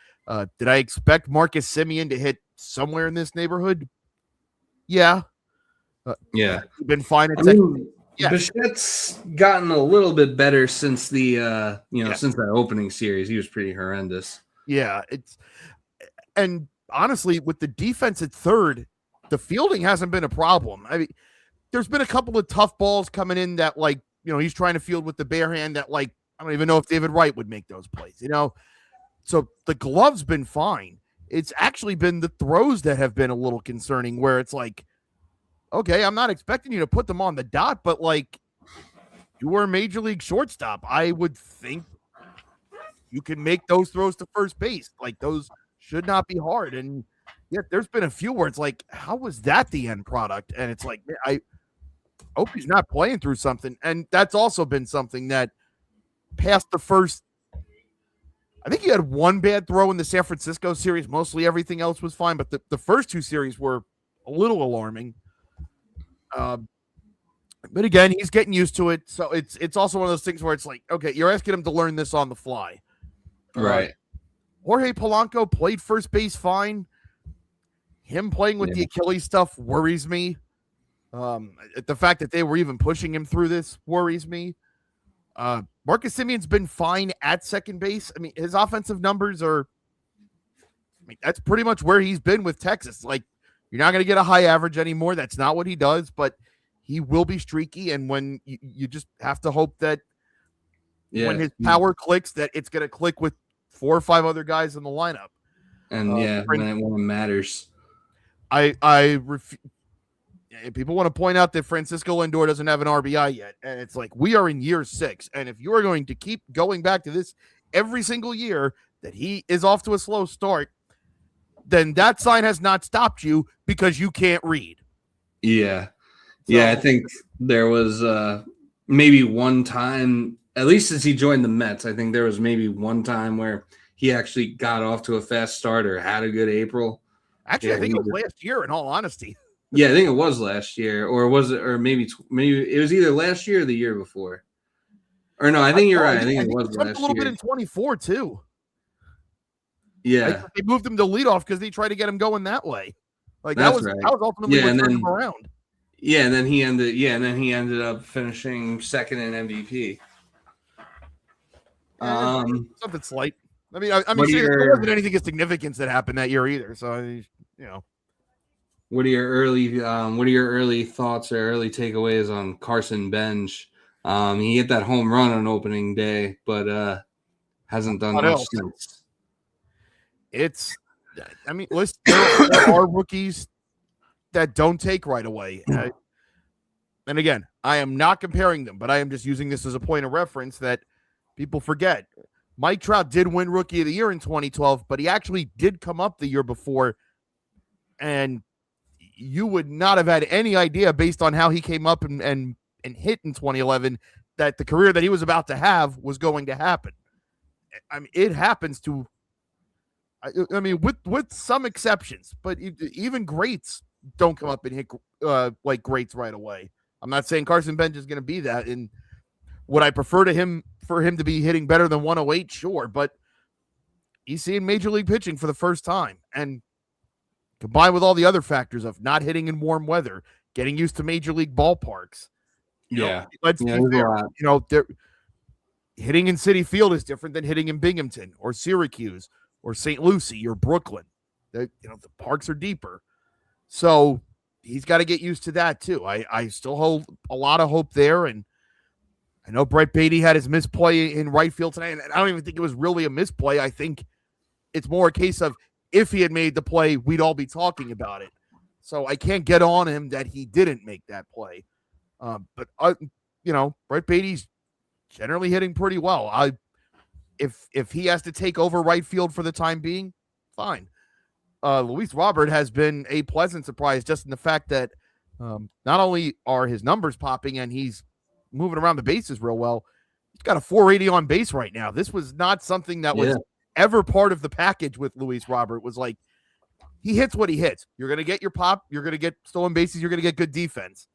Did I expect Marcus Semien to hit somewhere in this neighborhood? Yeah. yeah. Been fine at second. Yeah. Bichette's gotten a little bit better since the since that opening series. He was pretty horrendous. Yeah, and honestly, with the defense at third, the fielding hasn't been a problem. I mean, there's been a couple of tough balls coming in that he's trying to field with the bare hand that I don't even know if David Wright would make those plays, So the glove's been fine. It's actually been the throws that have been a little concerning, where it's like, okay, I'm not expecting you to put them on the dot, but you were a major league shortstop. I would think you can make those throws to first base. Those should not be hard. And yet there's been a few where it's like, how was that the end product? And it's like, I hope he's not playing through something. And that's also been something that past the first, I think he had one bad throw in the San Francisco series. Mostly everything else was fine, but the first two series were a little alarming. But again, he's getting used to it. So it's also one of those things where it's like, okay, you're asking him to learn this on the fly. Right. Jorge Polanco played first base fine. Him playing with the Achilles stuff worries me. The fact that they were even pushing him through this worries me. Marcus Semien's been fine at second base. I mean, his offensive numbers that's pretty much where he's been with Texas. You're not going to get a high average anymore. That's not what he does, but he will be streaky. And when you just have to hope that when his power clicks, that it's going to click with 4 or 5 other guys in the lineup. And when it matters. People want to point out that Francisco Lindor doesn't have an RBI yet. And it's like, we are in year 6. And if you are going to keep going back to this every single year that he is off to a slow start, then that sign has not stopped you because you can't read. Yeah. I think there was maybe one time, at least as he joined the Mets, I think there was maybe one time where he actually got off to a fast start or had a good April. Actually, I think it was last year, in all honesty. Yeah, I think it was last year, or was it, or maybe it was either last year or the year before. Or no, I think you're right. I think it was last year. A little bit in 24 too. Yeah, they moved him to leadoff because they tried to get him going that way. That was ultimately what turned him around. Yeah, and then he ended up finishing second in MVP. Something slight. I mean, there wasn't anything of significance that happened that year either. So What are your early thoughts or early takeaways on Carson Bench? He hit that home run on opening day, but hasn't done much since. Listen, there are rookies that don't take right away. And again, I am not comparing them, but I am just using this as a point of reference that people forget. Mike Trout did win Rookie of the Year in 2012, but he actually did come up the year before, and you would not have had any idea based on how he came up and hit in 2011 that the career that he was about to have was going to happen. I mean, it happens to, with some exceptions, but even greats don't come up and hit like greats right away. I'm not saying Carson Bench is going to be that. And would I prefer for him to be hitting better than 108? Sure, but he's seeing major league pitching for the first time, and combined with all the other factors of not hitting in warm weather, getting used to major league ballparks. Let's be fair. Hitting in Citi Field is different than hitting in Binghamton or Syracuse or St. Lucie or Brooklyn. The parks are deeper. So he's got to get used to that too. I still hold a lot of hope there, and I know Brett Beatty had his misplay in right field tonight, and I don't even think it was really a misplay. I think it's more a case of if he had made the play, we'd all be talking about it. So I can't get on him that he didn't make that play. But Brett Beatty's generally hitting pretty well. If he has to take over right field for the time being, fine. Luis Robert has been a pleasant surprise just in the fact that not only are his numbers popping and he's moving around the bases real well, he's got a 480 on base right now. This was not something that was ever part of the package with Luis Robert. It was like he hits what he hits. You're going to get your pop. You're going to get stolen bases. You're going to get good defense.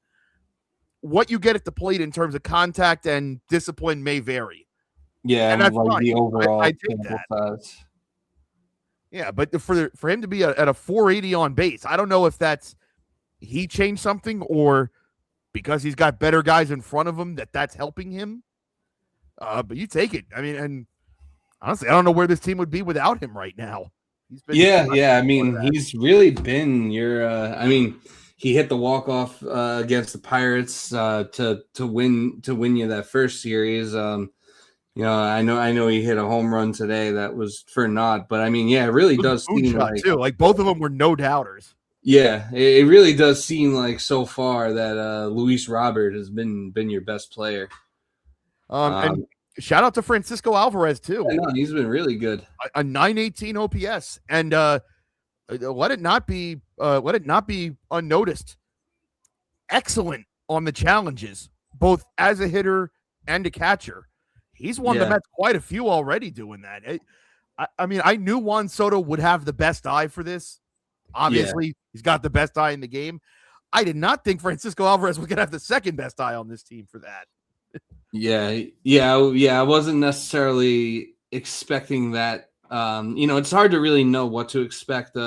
What you get at the plate in terms of contact and discipline may vary. Yeah, and that's like fine. the overall I take that. Size. Yeah, but for him to be at a 480 on base, I don't know if that's he changed something or because he's got better guys in front of him that's helping him. But you take it. I mean, and honestly, I don't know where this team would be without him right now. He's been I mean, he's really been your. I mean, he hit the walk-off against the Pirates to win you that first series. I know he hit a home run today that was for naught, but I mean, yeah, it really does seem like too. Like both of them were no doubters. Yeah, it really does seem like so far that Luis Robert has been your best player. And shout out to Francisco Alvarez too. I know, he's been really good. A 918 OPS, and let it not be unnoticed. Excellent on the challenges, both as a hitter and a catcher. He's won the Mets quite a few already doing that. I mean, I knew Juan Soto would have the best eye for this. Obviously, he's got the best eye in the game. I did not think Francisco Alvarez was going to have the second best eye on this team for that. I wasn't necessarily expecting that. It's hard to really know what to expect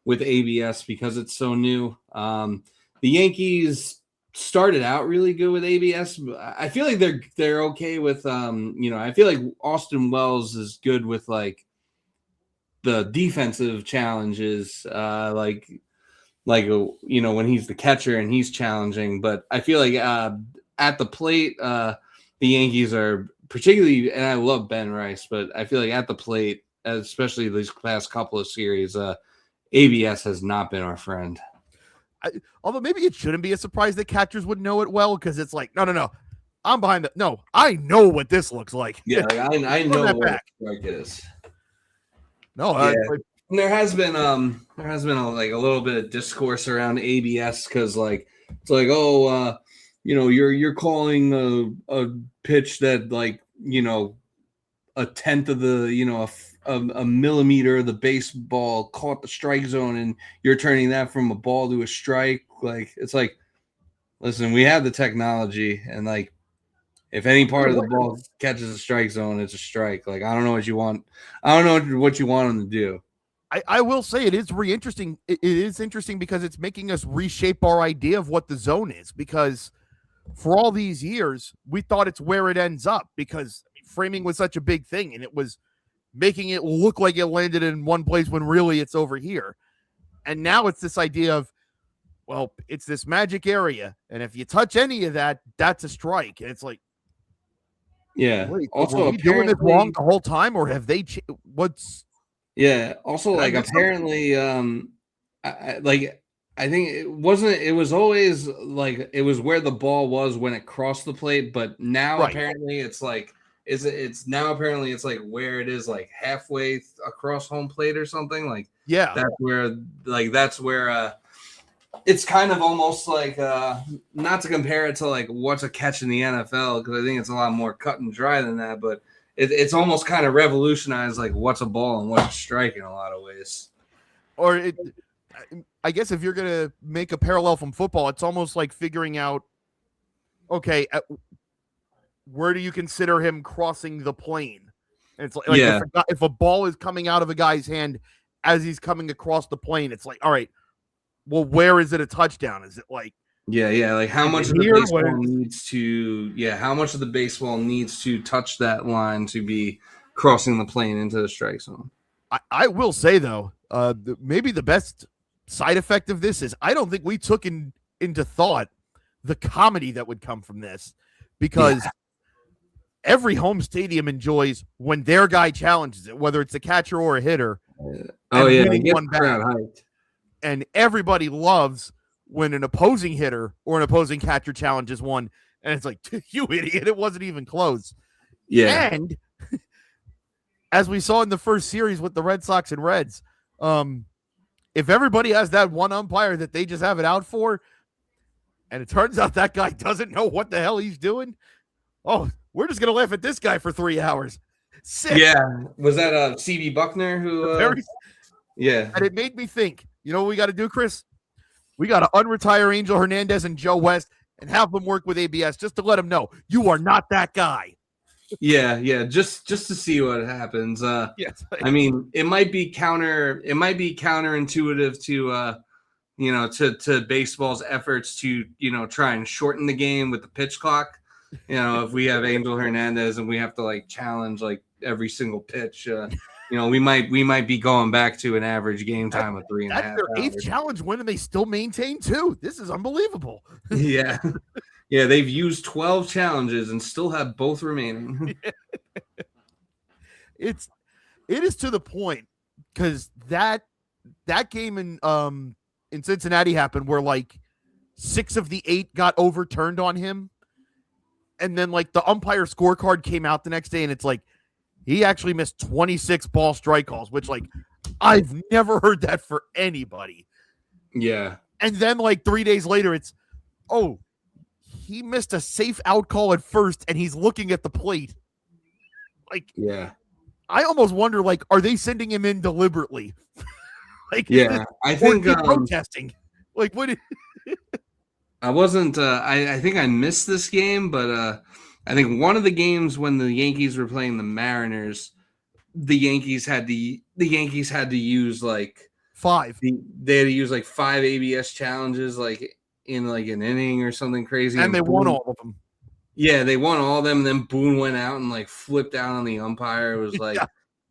with ABS because it's so new. The Yankees started out really good with ABS. I feel like they're okay with I feel like Austin Wells is good with like the defensive challenges, when he's the catcher and he's challenging. But I feel like at the plate, the Yankees are particularly, and I love Ben Rice, but I feel like at the plate, especially these past couple of series, ABS has not been our friend. Although maybe it shouldn't be a surprise that catchers would know it well because it's like, no, I'm behind the. No, I know what this looks like. Yeah, like I know what a strike is. No, and there has been a little bit of discourse around ABS because like it's like you're calling a pitch that like a tenth of the a millimeter of the baseball caught the strike zone and you're turning that from a ball to a strike. Like it's like, listen, we have the technology and like if any part of the ball catches a strike zone, it's a strike. Like I don't know what you want. I don't know what you want them to do. I will say it is interesting. It is interesting because it's making us reshape our idea of what the zone is because for all these years, we thought it's where it ends up because framing was such a big thing and it was making it look like it landed in one place when really it's over here. And now it's this idea of, well, it's this magic area. And if you touch any of that, that's a strike. And it's like, wait, also, are we doing it wrong the whole time or have they, also like apparently, I think it was always like, it was where the ball was when it crossed the plate. But now apparently it's like, it's now apparently it's like where it is like halfway across home plate or something like that's where it's kind of almost like not to compare it to like what's a catch in the NFL because I think it's a lot more cut and dry than that, but it's almost kind of revolutionized like what's a ball and what's a strike in a lot of ways. Or I guess if you're gonna make a parallel from football, it's almost like figuring out where do you consider him crossing the plane? And it's like if a ball is coming out of a guy's hand as he's coming across the plane, it's like, all right, well, where is it a touchdown? Is it like like how much of the baseball how much of the baseball needs to touch that line to be crossing the plane into the strike zone? I will say though, maybe the best side effect of this is I don't think we took into thought the comedy that would come from this, because every home stadium enjoys when their guy challenges it, whether it's a catcher or a hitter. Oh yeah, winning one back. And everybody loves when an opposing hitter or an opposing catcher challenges one, and it's like, you idiot, it wasn't even close. Yeah. And as we saw in the first series with the Red Sox and Reds, if everybody has that one umpire that they just have it out for, and it turns out that guy doesn't know what the hell he's doing, oh, we're just going to laugh at this guy for 3 hours. Sick. Yeah. Was that CB Buckner who? Yeah. And it made me think, you know what we got to do, Chris? We got to unretire Angel Hernandez and Joe West and have them work with ABS just to let them know you are not that guy. Yeah, just to see what happens. Yes. I mean, it might be counterintuitive to to baseball's efforts to, try and shorten the game with the pitch clock. If we have Angel Hernandez and we have to like challenge like every single pitch, we might be going back to an average game time of 3.5 hours. That's their 8th challenge win, and they still maintain 2. This is unbelievable. Yeah. Yeah, they've used 12 challenges and still have both remaining. It is to the point, because that game in Cincinnati happened where like 6 of the 8 got overturned on him, and then like the umpire scorecard came out the next day, and it's like he actually missed 26 ball strike calls, which like I've never heard that for anybody. Yeah. And then like 3 days later, it's he missed a safe out call at first, and he's looking at the plate. Like, yeah, I almost wonder, like, are they sending him in deliberately? Like, yeah, I think protesting. Like, what? I wasn't. I think I missed this game, but I think one of the games when the Yankees were playing the Mariners, the Yankees had to use like 5. They had to use like 5 ABS challenges, like in like an inning or something crazy, and they won all of them. Yeah, they won all of them. And then Boone went out and like flipped out on the umpire. It was like,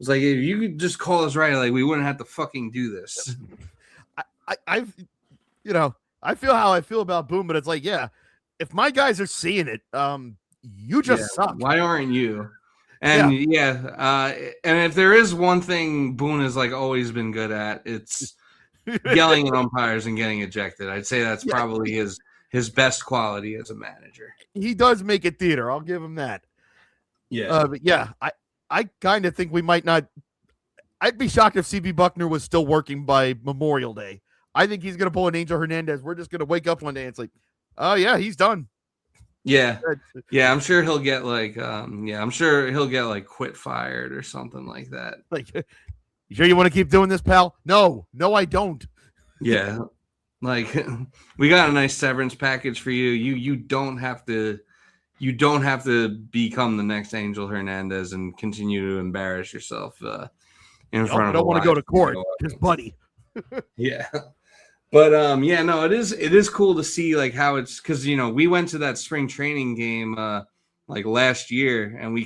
if you could just call us right, like we wouldn't have to fucking do this. I feel how I feel about Boone, but it's like, yeah, if my guys are seeing it, you just suck. Why aren't you? And and if there is one thing Boone has like always been good at, it's yelling at umpires and getting ejected. I'd say that's probably his best quality as a manager. He does make it theater. I'll give him that. Yeah. But yeah, I kind of think we might not. I'd be shocked if CB Buckner was still working by Memorial Day. I think he's going to pull an Angel Hernandez. We're just going to wake up one day and it's like, oh yeah, he's done. Yeah. Yeah. I'm sure he'll get like, quit fired or something like that. Like, you sure you want to keep doing this, pal? No, I don't. Yeah. Like, we got a nice severance package for you. You don't have to become the next Angel Hernandez and continue to embarrass yourself in front of. I don't want to go to court, just buddy. Yeah. But it is cool to see like how it's, because we went to that spring training game like last year, and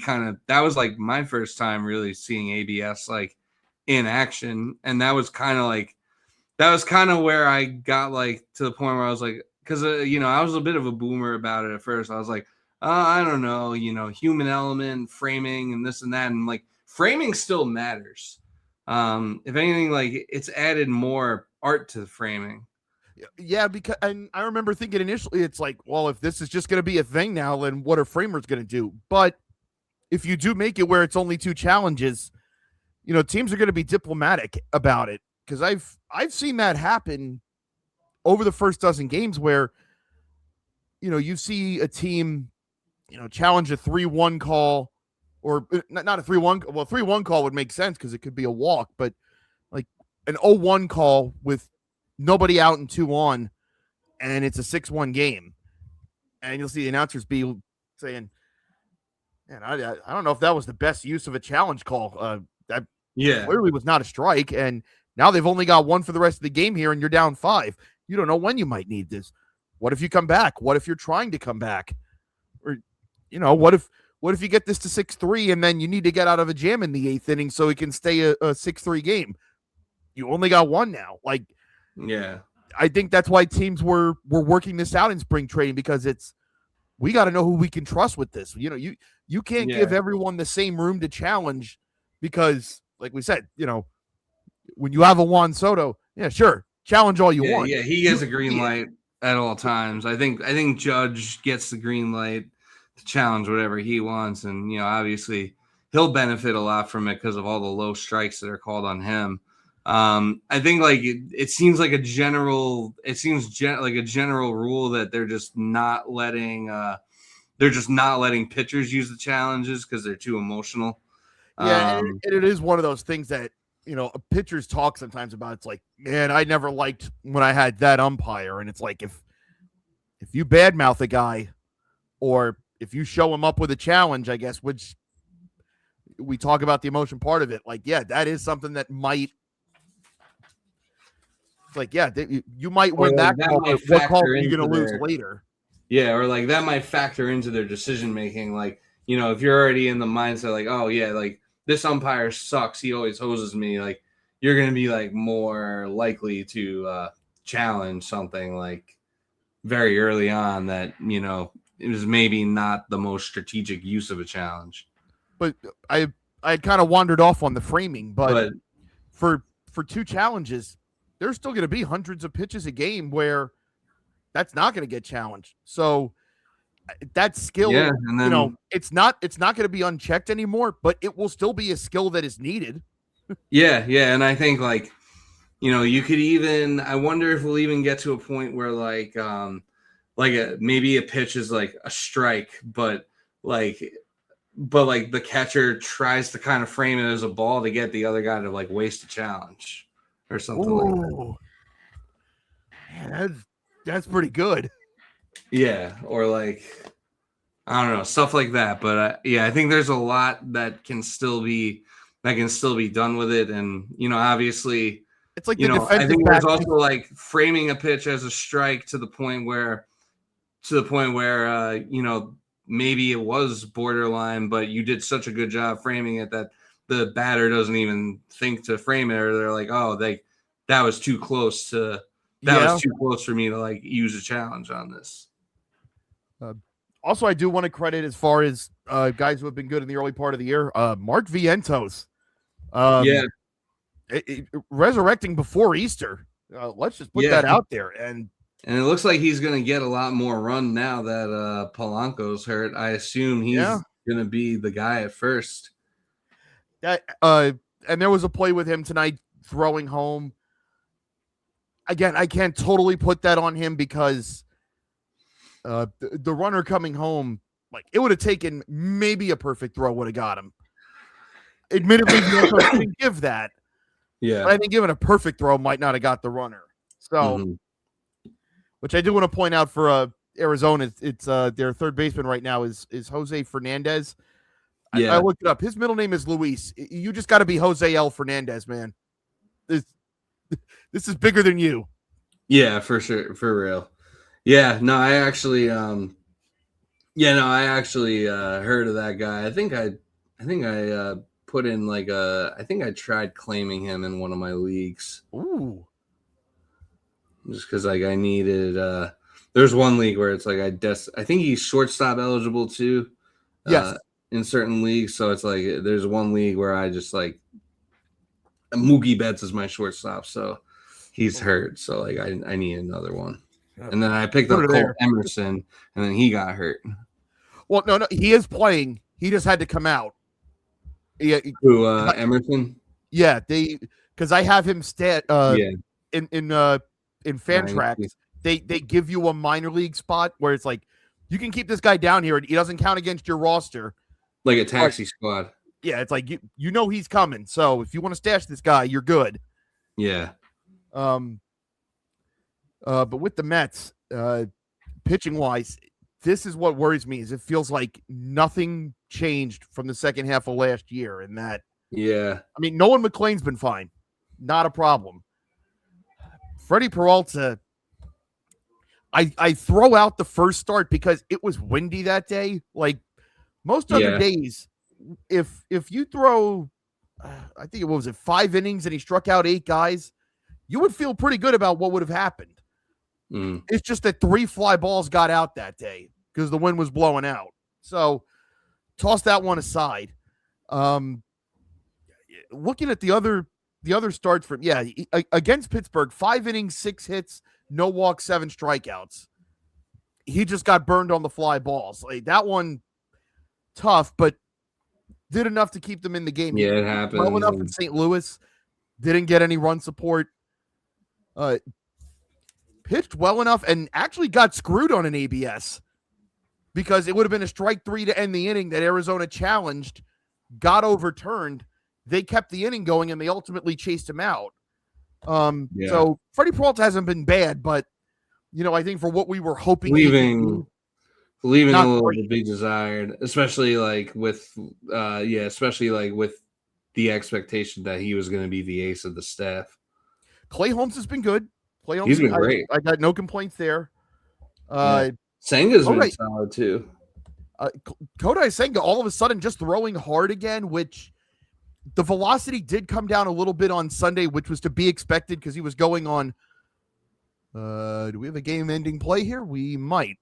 that was like my first time really seeing ABS like in action, and that was kind of where I got like to the point where I was like, because I was a bit of a boomer about it at first. I was like, I don't know, human element, framing, and this and that, and like framing still matters. If anything, like it's added more art to the framing. Yeah, because and I remember thinking initially, it's like, well, if this is just going to be a thing now, then what are framers going to do? But if you do make it where it's only 2 challenges, teams are going to be diplomatic about it, because I've seen that happen over the first dozen games where you see a team challenge a 3-1 call, or not a 3-1. Well, 3-1 call would make sense because it could be a walk, but like an 0-1 call with nobody out and 2 on, and it's a 6-1 game, and you'll see the announcers be saying, "Man, I don't know if that was the best use of a challenge call. That clearly was not a strike, and now they've only got 1 for the rest of the game here, and you're down 5. You don't know when you might need this. What if you come back? What if you're trying to come back? Or, what if you get this to 6-3 and then you need to get out of a jam in the 8th inning so it can stay a 6-3 game? You only got 1 now. Like, Yeah. I think that's why teams were working this out in spring training, because we got to know who we can trust with this. You can't give everyone the same room to challenge, because, like we said, when you have a Juan Soto, yeah, sure, challenge all you want. Yeah, he gets a green light at all times. I think Judge gets the green light to challenge whatever he wants, and obviously he'll benefit a lot from it because of all the low strikes that are called on him. I think like it seems like a general rule that they're just not letting pitchers use the challenges because they're too emotional. Yeah, and it is one of those things that pitchers talk sometimes about. It's like, man, I never liked when I had that umpire, and it's like if you badmouth a guy, or if you show him up with a challenge, I guess, which we talk about the emotion part of it. Like, yeah, that is something that might. It's like, yeah, you might win that call, but what call are you going to lose later? Yeah, or like that might factor into their decision making. Like, if you're already in the mindset, like, oh yeah, like this umpire sucks, he always hoses me. Like, you're going to be like more likely to challenge something like very early on that it was maybe not the most strategic use of a challenge. But I kind of wandered off on the framing, but for two challenges, there's still going to be hundreds of pitches a game where that's not going to get challenged. So that skill, and then, it's not going to be unchecked anymore, but it will still be a skill that is needed. Yeah, and I think like you could even. I wonder if we'll even get to a point where like maybe a pitch is like a strike, but the catcher tries to kind of frame it as a ball to get the other guy to like waste a challenge or something like that. Man, that's pretty good. Yeah, or like I don't know, stuff like that. But I think there's a lot that can still be done with it, and obviously it's like I think there's also like framing a pitch as a strike to the point where maybe it was borderline, but you did such a good job framing it that the batter doesn't even think to frame it, or they're like, oh, that was too close to. Was too close for me to like use a challenge on this. Also, I do want to credit, as far as guys who have been good in the early part of the year, Mark Vientos. Resurrecting before Easter. Let's just put that out there. And it looks like he's going to get a lot more run now that Polanco's hurt. I assume he's going to be the guy at first. And there was a play with him tonight throwing home. Again, I can't totally put that on him, because the runner coming home, like, it would have taken maybe a perfect throw would have got him. Admittedly, Vientos didn't give that. Yeah, but I think even a perfect throw might not have got the runner. So, which I do want to point out for Arizona, it's their third baseman right now is Jose Fernandez. I looked it up. His middle name is Luis. You just got to be Jose L. Fernandez, man. This is bigger than you. Yeah, for sure, for real. Yeah, no, I actually, heard of that guy. I think I put in like I think I tried claiming him in one of my leagues. Ooh. Just because like I needed. There's one league where it's like I think he's shortstop eligible too. Yes. In certain leagues, so it's like there's one league where I just like Mookie Betts is my shortstop, so he's hurt. So like I need another one, and then I picked up Cole Emerson, and then he got hurt. Well, no, he is playing. He just had to come out. Yeah, Emerson. Yeah, because I have him in Fantrax. They give you a minor league spot where it's like you can keep this guy down here and he doesn't count against your roster. Like a taxi squad. Yeah, it's like you know he's coming. So if you want to stash this guy, you're good. Yeah. But with the Mets, pitching wise, this is what worries me. Is it feels like nothing changed from the second half of last year. In that, I mean, Nolan McLean's been fine, not a problem. Freddie Peralta, I throw out the first start because it was windy that day. Like most other days, if you throw, I think it was 5 innings and he struck out 8 guys, you would feel pretty good about what would have happened. It's just that 3 fly balls got out that day because the wind was blowing out. So toss that one aside. Looking at the other starts from against Pittsburgh, 5 innings, 6 hits, no walks, 7 strikeouts. He just got burned on the fly balls. Like, that one tough, but did enough to keep them in the game. Yeah, it happened. Well enough in St. Louis. Didn't get any run support. Pitched well enough and actually got screwed on an ABS because it would have been a strike 3 to end the inning that Arizona challenged, got overturned. They kept the inning going and they ultimately chased him out. So Freddie Peralta hasn't been bad, but I think for what we were hoping, leaving a little to be desired, especially with the expectation that he was going to be the ace of the staff. Clay Holmes has been good. He's been great. I got no complaints there. Senga's been solid too. Kodai Senga all of a sudden just throwing hard again, which the velocity did come down a little bit on Sunday, which was to be expected because he was going on. Do we have a game-ending play here? We might.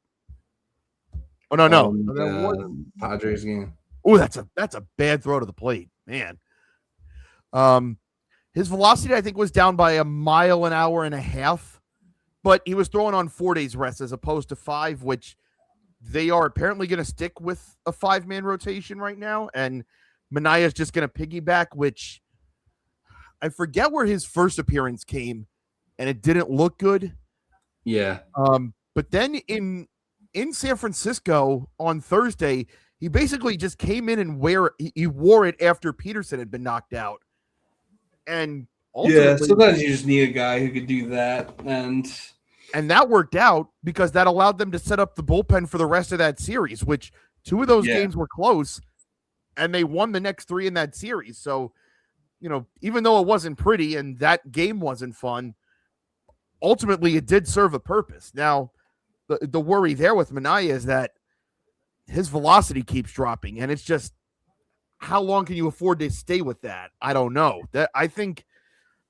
Oh no. Padres game. Oh, that's a bad throw to the plate, man. His velocity, I think, was down by 1.5 miles, but he was throwing on 4 days rest as opposed to 5, which they are apparently going to stick with a 5-man rotation right now. And Manaea's just going to piggyback, which I forget where his first appearance came, and it didn't look good. Yeah. But then in San Francisco on Thursday, he basically just came in and he wore it after Peterson had been knocked out. And sometimes you just need a guy who could do that, and that worked out because that allowed them to set up the bullpen for the rest of that series, which 2 of those games were close, and they won the next 3 in that series. So, even though it wasn't pretty and that game wasn't fun, ultimately it did serve a purpose. Now, the worry there with Manaea is that his velocity keeps dropping, and it's just, how long can you afford to stay with that? I don't know. That I think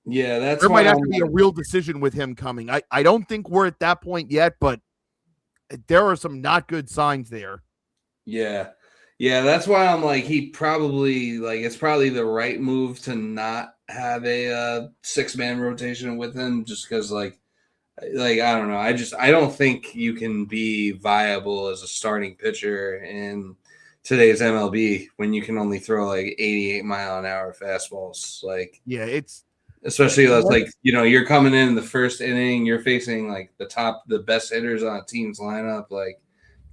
there might have to be a real decision with him coming. I don't think we're at that point yet, but there are some not good signs there. Yeah. Yeah, that's why I'm like, he probably, it's probably the right move to not have a 6-man rotation with him, just because, I don't know. I don't think you can be viable as a starting pitcher in today's MLB when you can only throw 88-mile-an-hour fastballs. It's especially that's you're coming in the first inning, you're facing the best hitters on a team's lineup.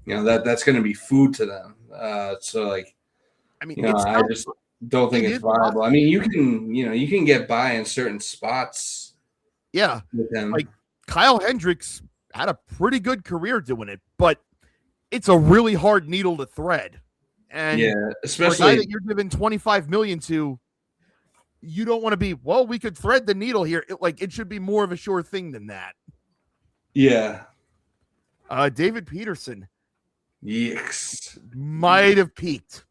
That's going to be food to them. I just don't think it's viable. Possible. I mean, you can get by in certain spots. Yeah, with them. Kyle Hendricks had a pretty good career doing it, but it's a really hard needle to thread. And especially for a guy that you're giving $25 million to, you don't want to be, we could thread the needle here. It should be more of a sure thing than that. Yeah. David Peterson. Yes. Might have peaked.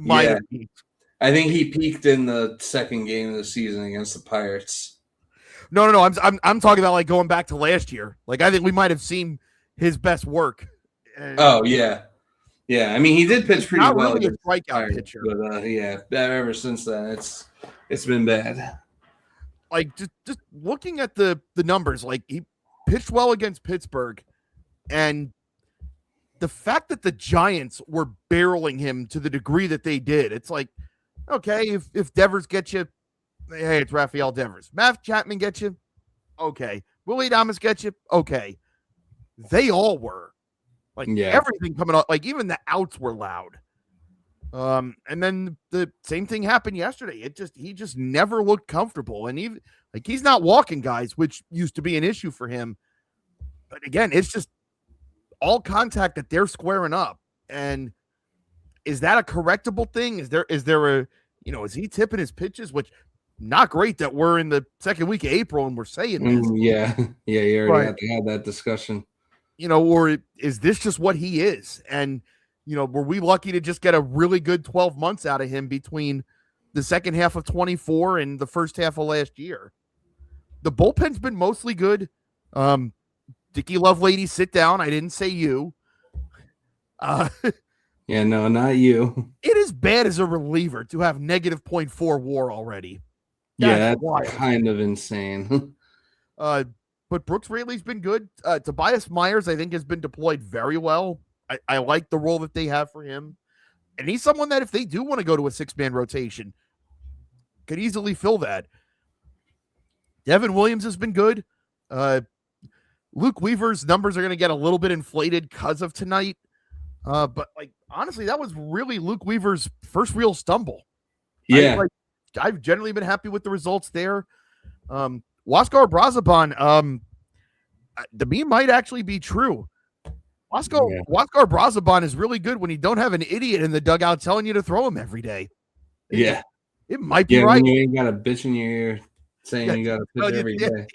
Have peaked. I think he peaked in the second game of the season against the Pirates. No. I'm talking about going back to last year. I think we might have seen his best work. Yeah. I mean, he did pitch pretty well. Really a strikeout pitcher, but ever since then, it's been bad. Just looking at the numbers, he pitched well against Pittsburgh, and the fact that the Giants were barreling him to the degree that they did, it's okay, if Devers gets you, hey, it's Rafael Devers. Matt Chapman gets you, okay. Willie Adames gets you, okay. They all were. Everything coming up, even the outs were loud. And then the same thing happened yesterday. He just never looked comfortable. And even he's not walking guys, which used to be an issue for him. But again, it's just all contact that they're squaring up. And is that a correctable thing? Is there a, is he tipping his pitches, which not great that we're in the second week of April and we're saying this. Yeah. You already have to have that discussion. Or is this just what he is? And, were we lucky to just get a really good 12 months out of him between the second half of 24 and the first half of last year? the bullpen's been mostly good. Dicky Lovelady, sit down. I didn't say you. Yeah, no, not you. It is bad as a reliever to have negative .4 WAR already. That's kind of insane. But Brooks Raley's been good. Tobias Myers, I think, has been deployed very well. I like the role that they have for him. And he's someone that if they do want to go to a 6-man rotation, could easily fill that. Devin Williams has been good. Luke Weaver's numbers are going to get a little bit inflated because of tonight. But like honestly, that was really Luke Weaver's first real stumble. Yeah. I've generally been happy with the results there. Huascar Brazaban, the meme might actually be true. Huascar Brazaban is really good when you don't have an idiot in the dugout telling you to throw him every day. Yeah. It might be right. When you ain't got a bitch in your ear saying you got to pitch every day.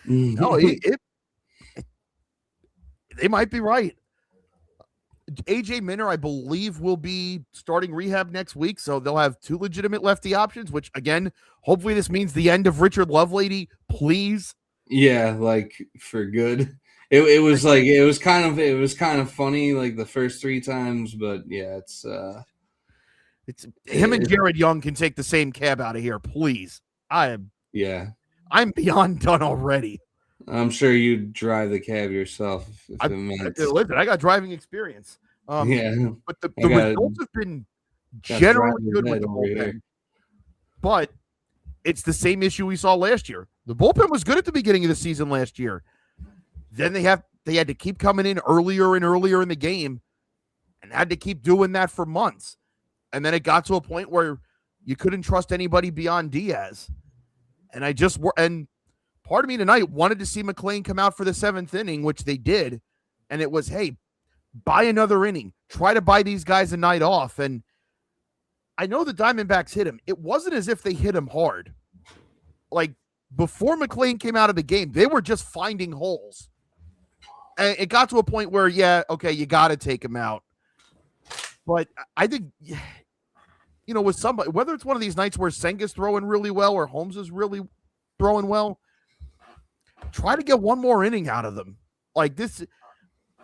No, they might be right. AJ Minner, I believe, will be starting rehab next week, so they'll have 2 legitimate lefty options, which, again, hopefully this means the end of Richard Lovelady, please. Yeah, like, for good. It was kind of funny, like, the first 3 times, but, yeah, it's him and Jared Young can take the same cab out of here, please. I'm beyond done already. I'm sure you drive the cab yourself. Listen, I got driving experience. But the results have been generally good with the bullpen. But it's the same issue we saw last year. The bullpen was good at the beginning of the season last year. Then they had to keep coming in earlier and earlier in the game and had to keep doing that for months. And then it got to a point where you couldn't trust anybody beyond Diaz. And part of me tonight wanted to see McLean come out for the 7th inning, which they did. And it was, hey, buy another inning. Try to buy these guys a night off. And I know the Diamondbacks hit him. It wasn't as if they hit him hard. Like, before McLean came out of the game, they were just finding holes. And it got to a point where, you got to take him out. But I think, with somebody, whether it's one of these nights where Senga's throwing really well or Holmes is really throwing well, try to get one more inning out of them. Like this,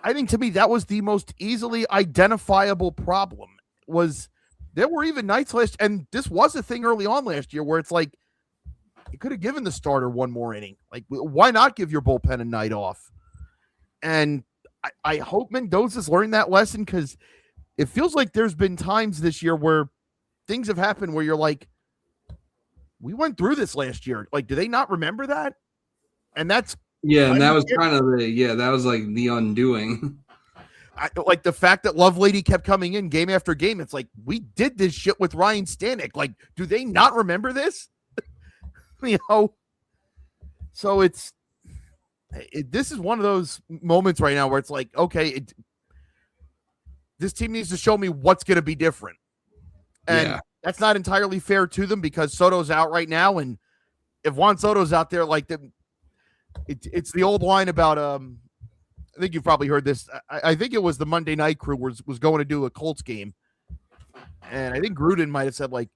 I think to me, that was the most easily identifiable problem. Was there were even nights and this was a thing early on last year where it's like, you could have given the starter one more inning. Like, why not give your bullpen a night off? And I hope Mendoza's learned that lesson, because it feels like there's been times this year where things have happened where you're like, we went through this last year. Like, do they not remember that? And that's and that was kind of that was like the undoing. Like the fact that Lovelady kept coming in game after game. It's like, we did this shit with Ryan Stanek. Like, do they not remember this? So this is one of those moments right now where it's like, okay, this team needs to show me what's going to be different. And that's not entirely fair to them because Soto's out right now. And if Juan Soto's out there, like it's the old line about, I think you've probably heard this. I think it was the Monday Night Crew was going to do a Colts game. And I think Gruden might have said, like,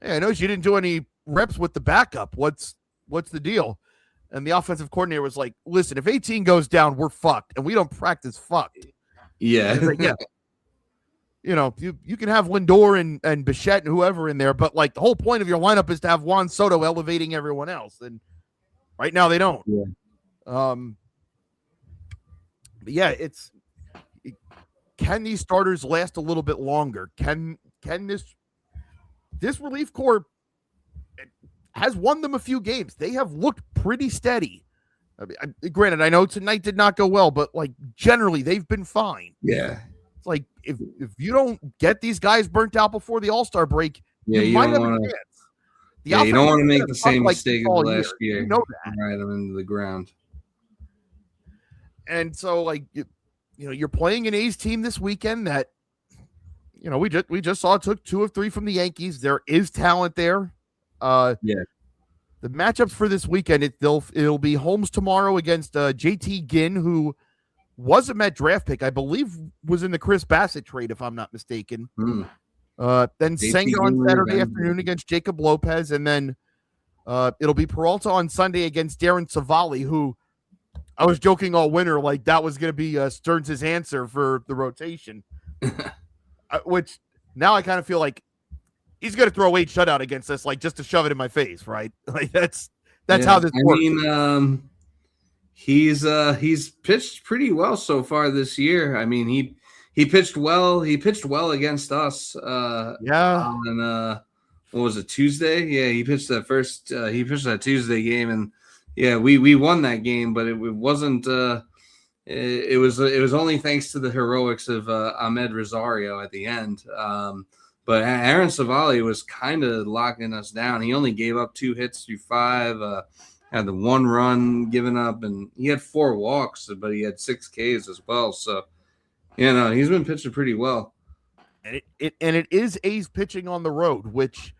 hey, I noticed you didn't do any reps with the backup. What's the deal? And the offensive coordinator was like, listen, if 18 goes down, we're fucked. And we don't practice fucked. Yeah. Like, you can have Lindor and Bichette and whoever in there, but like the whole point of your lineup is to have Juan Soto elevating everyone else. And right now they don't. Can these starters last a little bit longer? Can this relief corps has won them a few games. They have looked pretty steady. I mean, granted, I know tonight did not go well, but like generally they've been fine. Yeah. It's like if you don't get these guys burnt out before the All-Star break, you might don't have want a to. chance. You don't want to make the same mistake as last year. You know that. Right them into the ground. And so, like, you're playing an A's team this weekend that, we just saw took 2 of 3 from the Yankees. There is talent there. The matchups for this weekend, it'll be Holmes tomorrow against JT Ginn, who was a Met draft pick, I believe was in the Chris Bassett trade, if I'm not mistaken. Then Senga on Saturday afternoon against Jacob Lopez, and then It'll be Peralta on Sunday against Darren Savali, who I was joking all winter like that was going to be Stearns' answer for the rotation, which now I kind of feel like he's going to throw 8 shutout against us, like just to shove it in my face, right? Like that's how this works. He's pitched pretty well so far this year. I mean, he pitched well. He pitched well against us. On what was it, Tuesday? Yeah, he pitched that first. He pitched that Tuesday game, and yeah, we won that game. But it wasn't. It was only thanks to the heroics of Ahmed Rosario at the end. But Aaron Savali was kind of locking us down. He only gave up 2 hits through 5. Had the 1 run given up, and he had 4 walks, but he had 6 Ks as well. So, he's been pitching pretty well. And it is A's pitching on the road, which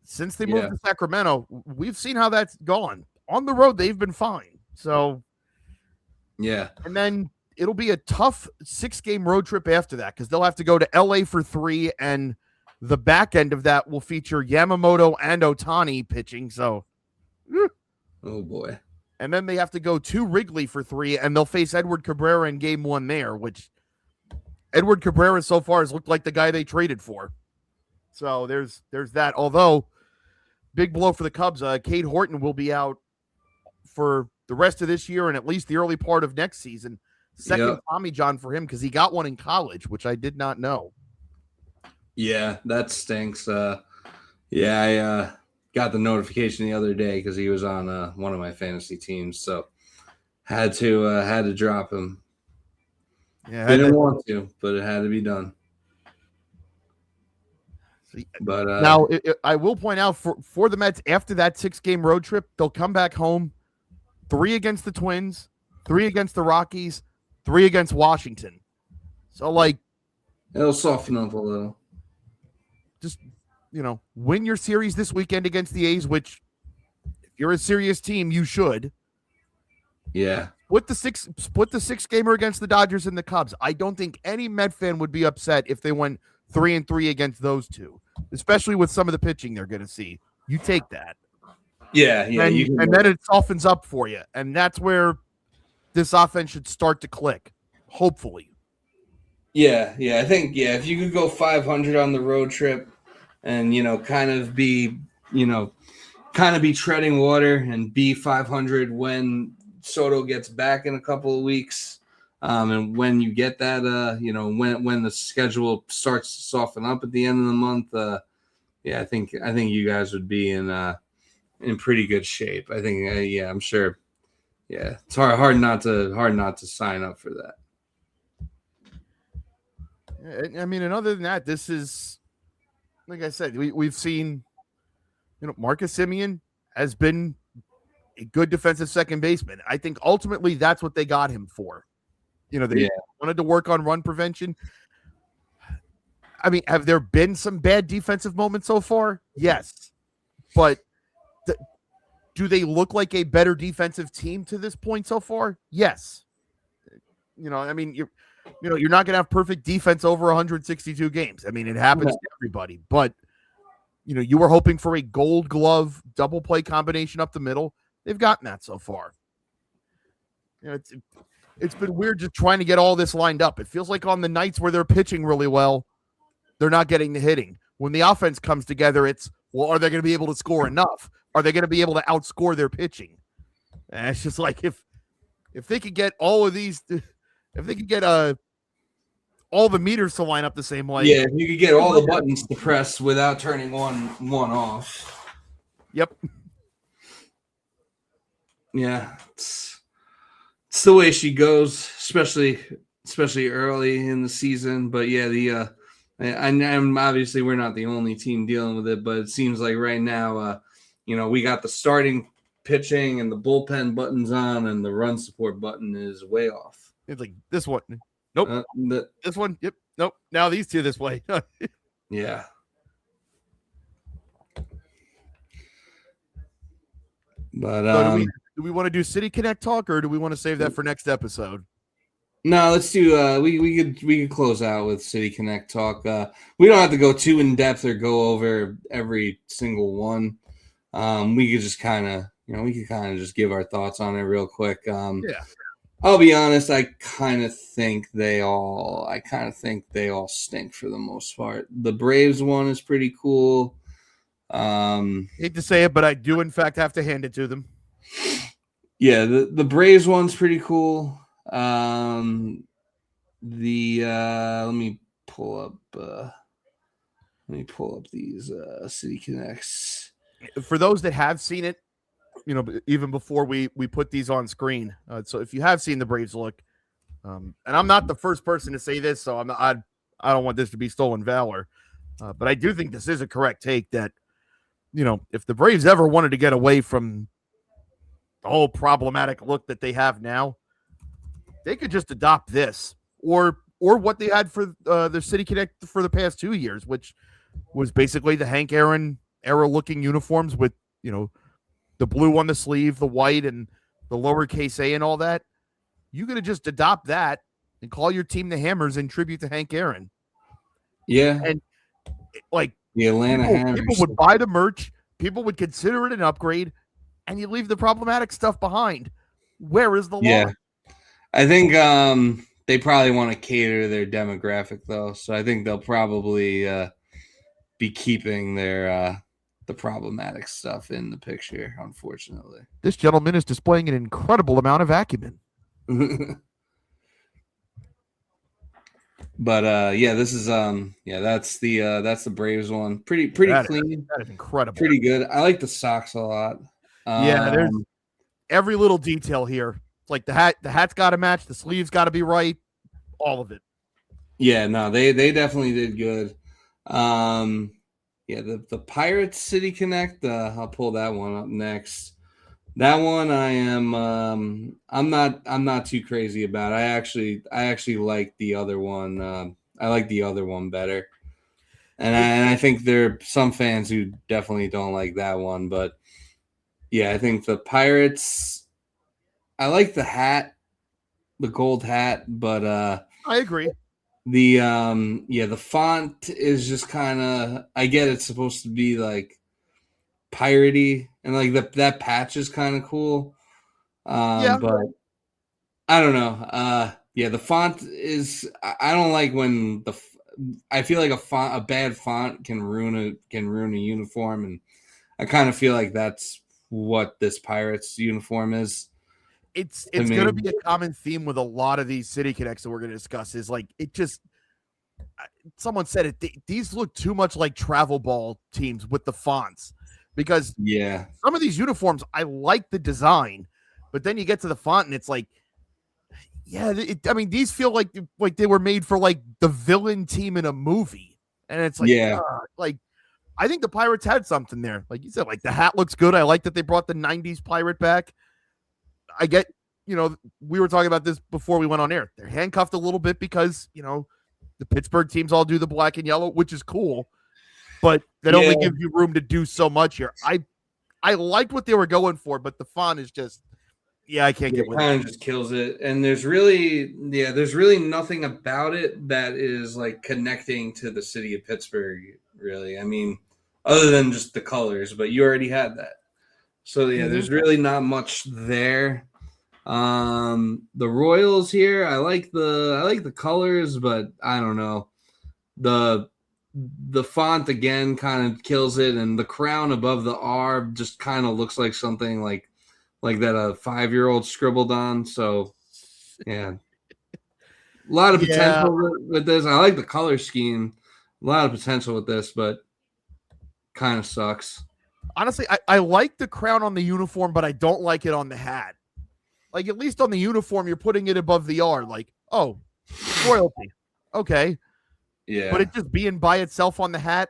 since they moved to Sacramento, we've seen how that's gone. On the road, they've been fine. So, yeah. And then it'll be a tough 6-game road trip after that because they'll have to go to LA for 3, and the back end of that will feature Yamamoto and Ohtani pitching. So, oh boy. And then they have to go to Wrigley for 3, and they'll face Edward Cabrera in game 1 there, which Edward Cabrera so far has looked like the guy they traded for. So there's that. Although, big blow for the Cubs. Cade Horton will be out for the rest of this year and at least the early part of next season. Second Tommy John for him because he got one in college, which I did not know. Yeah, that stinks. I got the notification the other day because he was on one of my fantasy teams, so had to drop him. Yeah, didn't want to, but it had to be done. But now I will point out for the Mets after that 6-game road trip, they'll come back home, 3 against the Twins, 3 against the Rockies, 3 against Washington. So it'll soften up a little. Just win your series this weekend against the A's, which if you're a serious team, you should. Yeah. Split the 6-gamer against the Dodgers and the Cubs. I don't think any Met fan would be upset if they went 3-3 against those 2, especially with some of the pitching they're going to see. You take that. Yeah. And then it softens up for you. And that's where this offense should start to click, hopefully. Yeah. I think, if you could go 500 on the road trip and, kind of be treading water and be 500 when Soto gets back in a couple of weeks. And when you get that, when the schedule starts to soften up at the end of the month, I think you guys would be in pretty good shape. I think, I'm sure. Yeah, it's hard not to sign up for that. I mean, and other than that, this is, like I said, we've seen, Marcus Semien has been a good defensive second baseman. I think ultimately that's what they got him for. They wanted to work on run prevention. I mean, have there been some bad defensive moments so far? Yes. But do they look like a better defensive team to this point so far? Yes. I mean, you're not going to have perfect defense over 162 games. I mean, it happens to everybody. But, you were hoping for a Gold Glove double play combination up the middle. They've gotten that so far. It's been weird just trying to get all this lined up. It feels like on the nights where they're pitching really well, they're not getting the hitting. When the offense comes together, it's, well, are they going to be able to score enough? Are they going to be able to outscore their pitching? And it's just like if they could get all of these, if they could get all the meters to line up the same way. Yeah, if you could get all the buttons to press without turning one off. Yep. Yeah, it's the way she goes, especially early in the season. But yeah, and obviously we're not the only team dealing with it, but it seems like right now, we got the starting pitching and the bullpen buttons on, and the run support button is way off. It's like this one. Nope. This one. Yep. Nope. Now these two this way. Yeah. But so do we want to do City Connect talk, or do we want to save that for next episode? No, let's do. We could close out with City Connect talk. We don't have to go too in depth or go over every single one. We could just kind of, just give our thoughts on it real quick. Yeah. I'll be honest. I kind of think they all stink for the most part. The Braves one is pretty cool. Hate to say it, but I do in fact have to hand it to them. Yeah, the Braves one's pretty cool. Let me pull up these City Connects. For those that have seen it, even before we put these on screen. So if you have seen the Braves look, and I'm not the first person to say this, so I don't want this to be stolen valor, but I do think this is a correct take that, if the Braves ever wanted to get away from the whole problematic look that they have now, they could just adopt this or what they had for their City Connect for the past 2 years, which was basically the Hank Aaron era looking uniforms with, the blue on the sleeve, the white, and the lowercase a and all that. You could have just adopt that and call your team the Hammers in tribute to Hank Aaron. Yeah. And like the Atlanta Hammers. People would buy the merch. People would consider it an upgrade, and you leave the problematic stuff behind. Where is the law? I think they probably want to cater to their demographic, though. So I think they'll probably be keeping their the problematic stuff in the picture, unfortunately. This gentleman is displaying an incredible amount of acumen. But this is that's the Braves one. Pretty clean. That is incredible. Pretty good. I like the socks a lot. There's every little detail here. It's like the hat's got to match, the sleeves got to be right, all of it. Yeah, no, they definitely did good. The Pirates City Connect. I'll pull that one up next. That one I'm not too crazy about. I actually like the other one. I like the other one better. And I think there are some fans who definitely don't like that one, but yeah, I think the Pirates, I like the hat, the gold hat, but I agree. The font is just kind of, I get it's supposed to be like piratey, and like that patch is kind of cool. But I don't know. The font is, I don't like when I feel like a bad font can ruin a uniform, and I kind of feel like that's what this Pirates uniform is. It's going to be a common theme with a lot of these City Connects that we're going to discuss. Is like, it just, someone said it. These look too much like travel ball teams with the fonts, because some of these uniforms, I like the design, but then you get to the font and it's like, these feel like they were made for like the villain team in a movie, and it's like, I think the Pirates had something there. Like you said, like the hat looks good. I like that they brought the 90s pirate back. I get, we were talking about this before we went on air. They're handcuffed a little bit because, the Pittsburgh teams all do the black and yellow, which is cool, but that only gives you room to do so much here. I liked what they were going for, but the font is just, I can't get with it. It kind of just kills it. And there's really nothing about it that is like connecting to the city of Pittsburgh, really. I mean, other than just the colors, but you already had that. So there's really not much there. The Royals here, I like the colors, but I don't know. The font again kind of kills it, and the crown above the R just kind of looks like something like that a 5-year-old scribbled on. So a lot of potential with this. I like the color scheme. A lot of potential with this, but kind of sucks. Honestly, I like the crown on the uniform, but I don't like it on the hat. Like, at least on the uniform, you're putting it above the R. Like, oh, royalty. Okay. Yeah. But it just being by itself on the hat,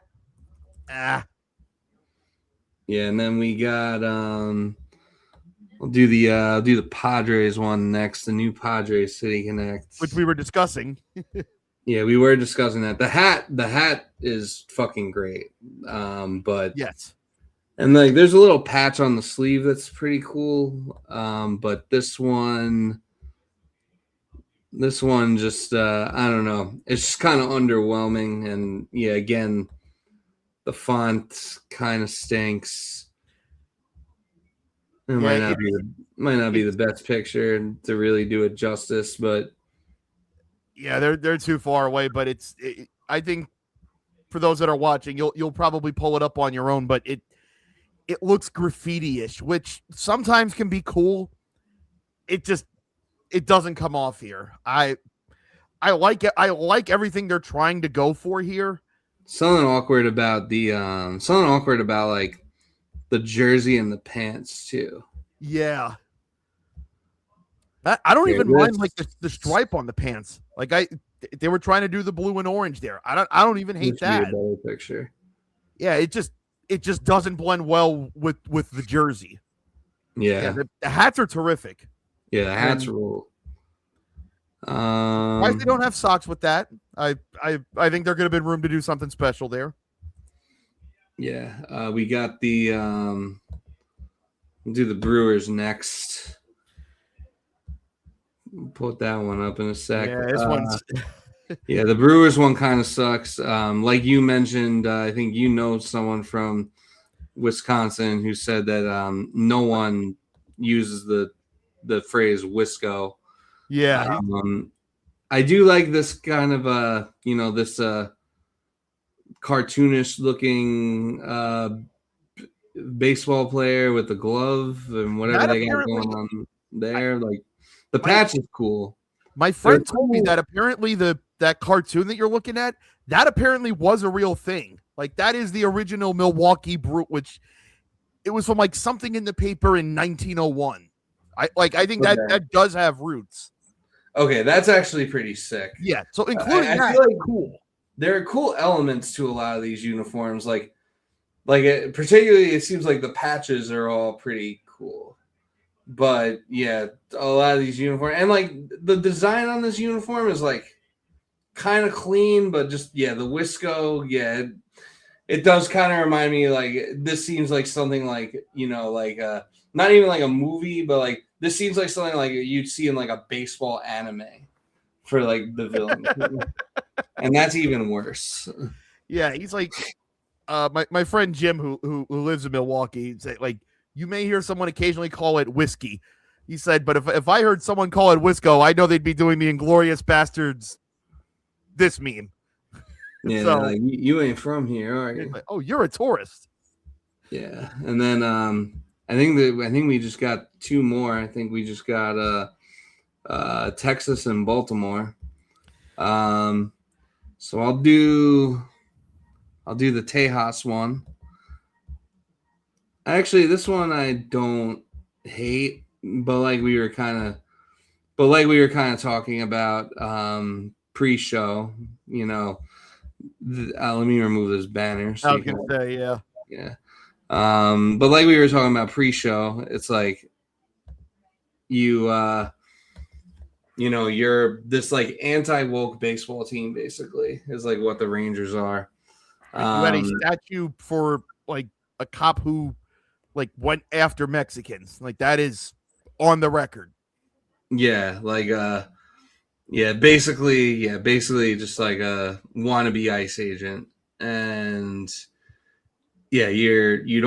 Yeah, and then we got we'll do the Padres one next, the new Padres City Connect, which we were discussing. Yeah, we were discussing that. The hat is fucking great. But yes. And like there's a little patch on the sleeve that's pretty cool. But this one just I don't know. It's just kind of underwhelming. And again, the font kind of stinks. It might not be the best picture to really do it justice, but yeah, they're too far away. But I think for those that are watching, you'll probably pull it up on your own. But it looks graffiti-ish, which sometimes can be cool. It doesn't come off here. I like it. I like everything they're trying to go for here. Something awkward about like the jersey and the pants too. Yeah. I don't even mind like the stripe on the pants. Like they were trying to do the blue and orange there. I don't even hate that. Be a better picture. Yeah, it just doesn't blend well with the jersey. Yeah, the hats are terrific. Yeah, the hats rule. Why if they don't have socks with that? I think there could have been room to do something special there. Yeah, we got the we'll do the Brewers next. We'll put that one up in a sec. Yeah, this one's yeah, the Brewers one kind of sucks. Like you mentioned, I think you know someone from Wisconsin who said that no one uses the phrase Wisco. Yeah. I do like this kind of this cartoonish looking baseball player with the glove and whatever they got going on there. Like the patch is cool. My friend told me that apparently that cartoon that you're looking at, that apparently was a real thing. Like that is the original Milwaukee Brew, which it was from like something in the paper in 1901. I think that does have roots. Okay, that's actually pretty sick. Yeah, so including I that, feel like cool. There are cool elements to a lot of these uniforms, particularly it seems like the patches are all pretty cool. But yeah, a lot of these uniforms and like the design on this uniform is like kind of clean, but just the Wisco, it does kind of remind me like this seems like something like not even like a movie, but like this seems like something like you'd see in like a baseball anime for like the villain. And that's even worse. Yeah, he's like my friend Jim who lives in Milwaukee said like you may hear someone occasionally call it whiskey. He said, but if I heard someone call it Wisco, I know they'd be doing the Inglorious Bastards this meme. Yeah, so, like, you ain't from here, are you? Like, oh, you're a tourist. Yeah, and then I think we just got two more. I think we just got Texas and Baltimore. So I'll do the Tejas one. Actually, this one I don't hate, but like we were kind of talking about pre-show, let me remove this banner. So I was gonna say, yeah. But like we were talking about pre-show, it's like you're this like anti-woke baseball team basically is like what the Rangers are. You had a statue for like a cop who like went after Mexicans. Like that is on the record. Yeah, like basically just like a wannabe ICE agent. And you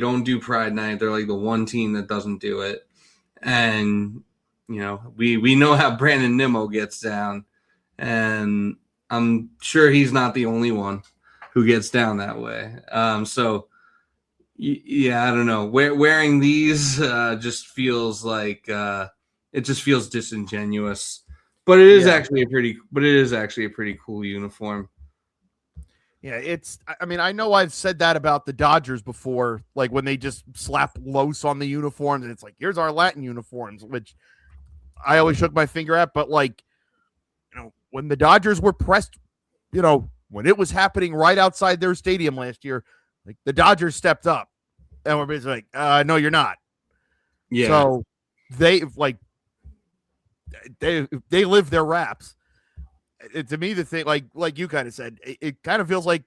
don't do Pride Night. They're like the one team that doesn't do it. And we know how Brandon Nimmo gets down, and I'm sure he's not the only one who gets down that way. So I don't know. Wearing these just feels like it just feels disingenuous. But it is actually a pretty cool uniform. Yeah, I know I've said that about the Dodgers before, like when they just slap Los on the uniforms and it's like, here's our Latin uniforms, which I always shook my finger at. But like, when the Dodgers were pressed, when it was happening right outside their stadium last year, like the Dodgers stepped up and we're basically like, no, you're not. Yeah. So they live their raps. To me, the thing, like you kind of said, it kind of feels like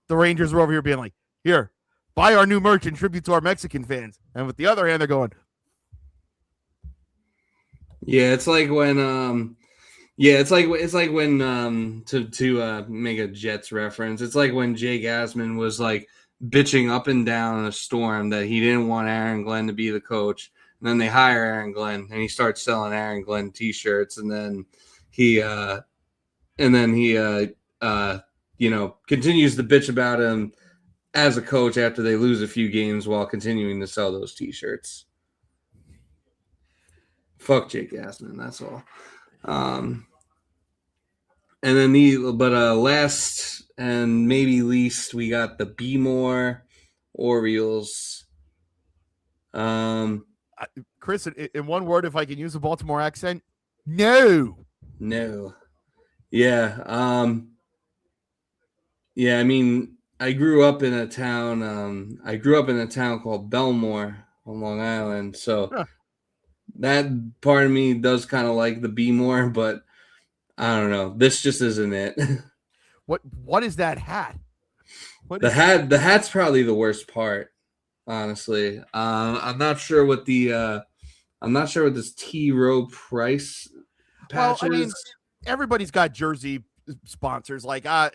the Rangers were over here being like, here, buy our new merch in tribute to our Mexican fans. And with the other hand, they're going. Yeah, it's like when to make a Jets reference, it's like when Jake Asman was like bitching up and down in a storm that he didn't want Aaron Glenn to be the coach. And then they hire Aaron Glenn, and he starts selling Aaron Glenn T-shirts, and then he continues to bitch about him as a coach after they lose a few games while continuing to sell those T-shirts. Fuck Jake Gassman, that's all. And then last and maybe least, we got the B-More Orioles. Chris, in one word, if I can use a Baltimore accent, no. Yeah. Yeah, I mean, I grew up in a town. I grew up in a town called Belmore on Long Island, so that part of me does kind of like the B-More, but I don't know. This just isn't it. What is that hat? The hat's probably the worst part, honestly. I'm not sure what this T Row Price patch is. Everybody's got jersey sponsors. Like I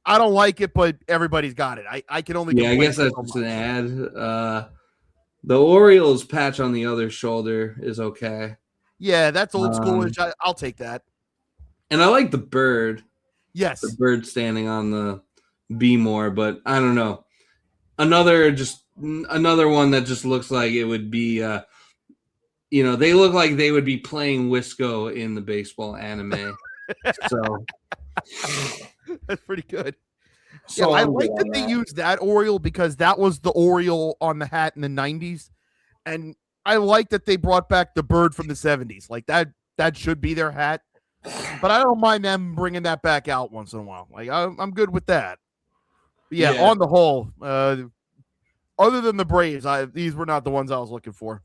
don't like it, but everybody's got it. I can only I guess that's just an ad. The Orioles patch on the other shoulder is okay. Yeah, that's old schoolish. I'll take that. And I like the bird. Yes. The bird standing on the B-More, but I don't know. Another one that just looks like it would be they look like they would be playing Wisco in the baseball anime. So that's pretty good. So I like that they used that Oriole because that was the Oriole on the hat in the 90s. And I like that they brought back the bird from the 70s. Like that should be their hat. But I don't mind them bringing that back out once in a while. Like I'm good with that. But yeah, on the whole, other than the Braves, these were not the ones I was looking for.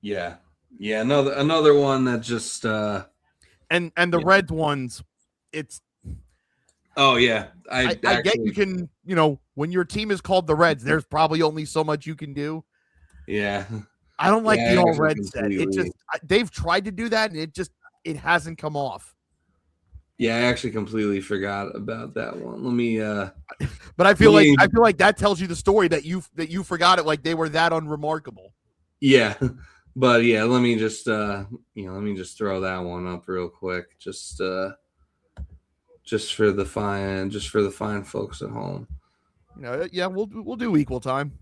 Yeah. Another one that just and the Reds ones, it's. Oh yeah, I get you can when your team is called the Reds, there's probably only so much you can do. Yeah. I don't like the all red set. It just they've tried to do that and it hasn't come off. Yeah, I actually completely forgot about that one. Let me but I feel like that tells you the story that you forgot it, like they were that unremarkable. Yeah. But yeah, let me just throw that one up real quick. Just for the fine folks at home. We'll do equal time.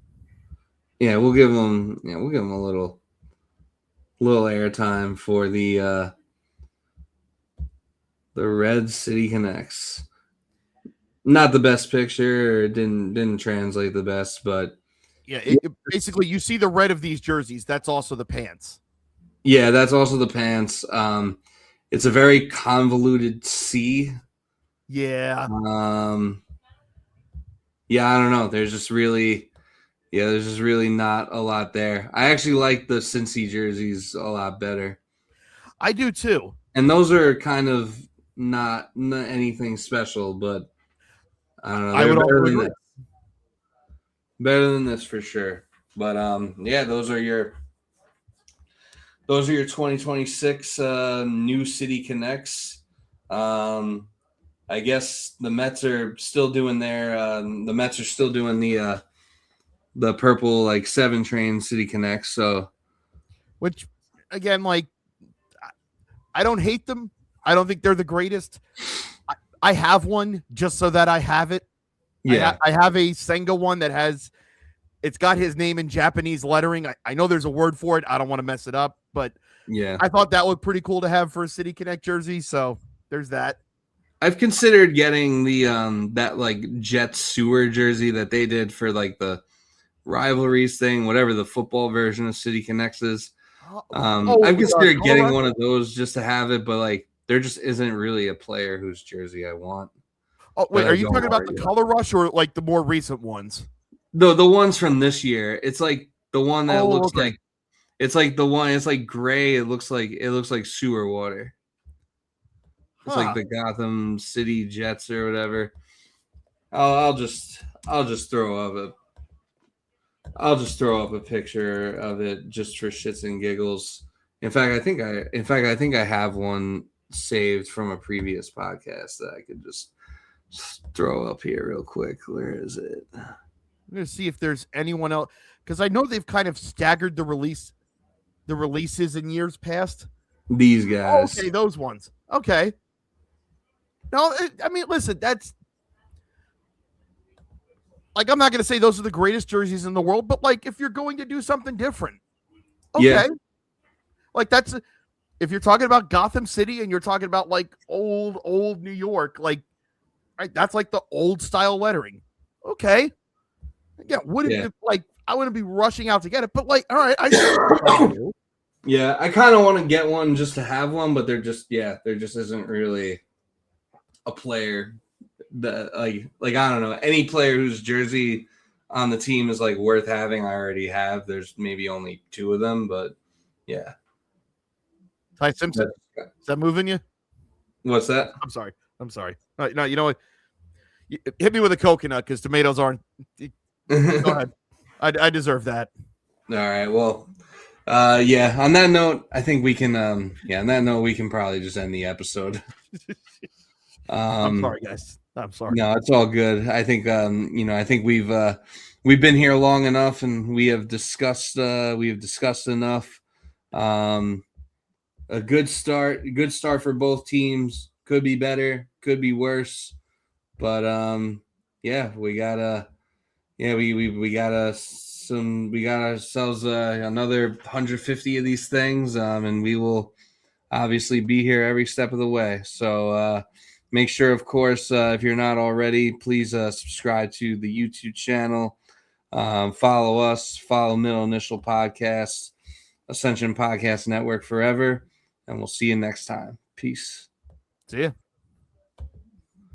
Yeah, we'll give them a little airtime for the Red City Connects. Not the best picture, didn't translate the best, but basically you see the red of these jerseys. That's also the pants. Yeah, that's also the pants. It's a very convoluted C. Yeah. Yeah, I don't know. There's just really not a lot there. I actually like the Cincy jerseys a lot better. I do too. And those are kind of not anything special, but I don't know. I would also agree. Better than this for sure. But those are your 2026 new City Connects. I guess the Mets are still doing the purple like 7 train City Connects. So, which again, like I don't hate them. I don't think they're the greatest. I have one just so that I have it. Yeah, I have a Senga one that it's got his name in Japanese lettering. I know there's a word for it. I don't want to mess it up, but yeah, I thought that looked pretty cool to have for a City Connect jersey. So there's that. I've considered getting the that like Jets sewer jersey that they did for like the rivalries thing, whatever the football version of City Connects is. I've considered getting one of those just to have it, but like there just isn't really a player whose jersey I want. Oh wait, are you talking about the Color Rush or like the more recent ones? The ones from this year. It's like the one that looks like it's like the one. It's like gray. It looks like sewer water. It's like the Gotham City Jets or whatever. I'll just throw up a picture of it just for shits and giggles. In fact, I think I have one saved from a previous podcast that I could just Let's throw up here real quick. Where is it? I'm going to see if there's anyone else, because I know they've kind of staggered the releases in years past. These Oh, guys. okay, those ones. Okay. No, I mean, listen, that's like, I'm not going to say those are the greatest jerseys in the world, but like, if you're going to do something different, okay. Yeah. Like, if you're talking about Gotham City and you're talking about like old New York, like, right, that's like the old style lettering. Okay. Yeah, I wouldn't be rushing out to get it, but like, all right, Yeah, I kind of want to get one just to have one, but there just isn't really a player that like I don't know, any player whose jersey on the team is like worth having. I already have. There's maybe only 2 of them, but yeah. Ty Simpson, is that moving you? What's that? I'm sorry. No, you know what? Hit me with a coconut because tomatoes aren't. Go ahead. I deserve that. All right. Well, yeah. On that note, I think we can. On that note, we can probably just end the episode. I'm sorry, guys. I'm sorry. No, it's all good. I think I think we've been here long enough, and we have discussed enough. A good start for both teams. Could be better, could be worse, but yeah, we got ourselves another 150 of these things, and we will obviously be here every step of the way. So make sure, of course, if you're not already, please subscribe to the YouTube channel. Follow us, follow Middle Initial Podcast, Ascension Podcast Network forever, and we'll see you next time. Peace. See ya.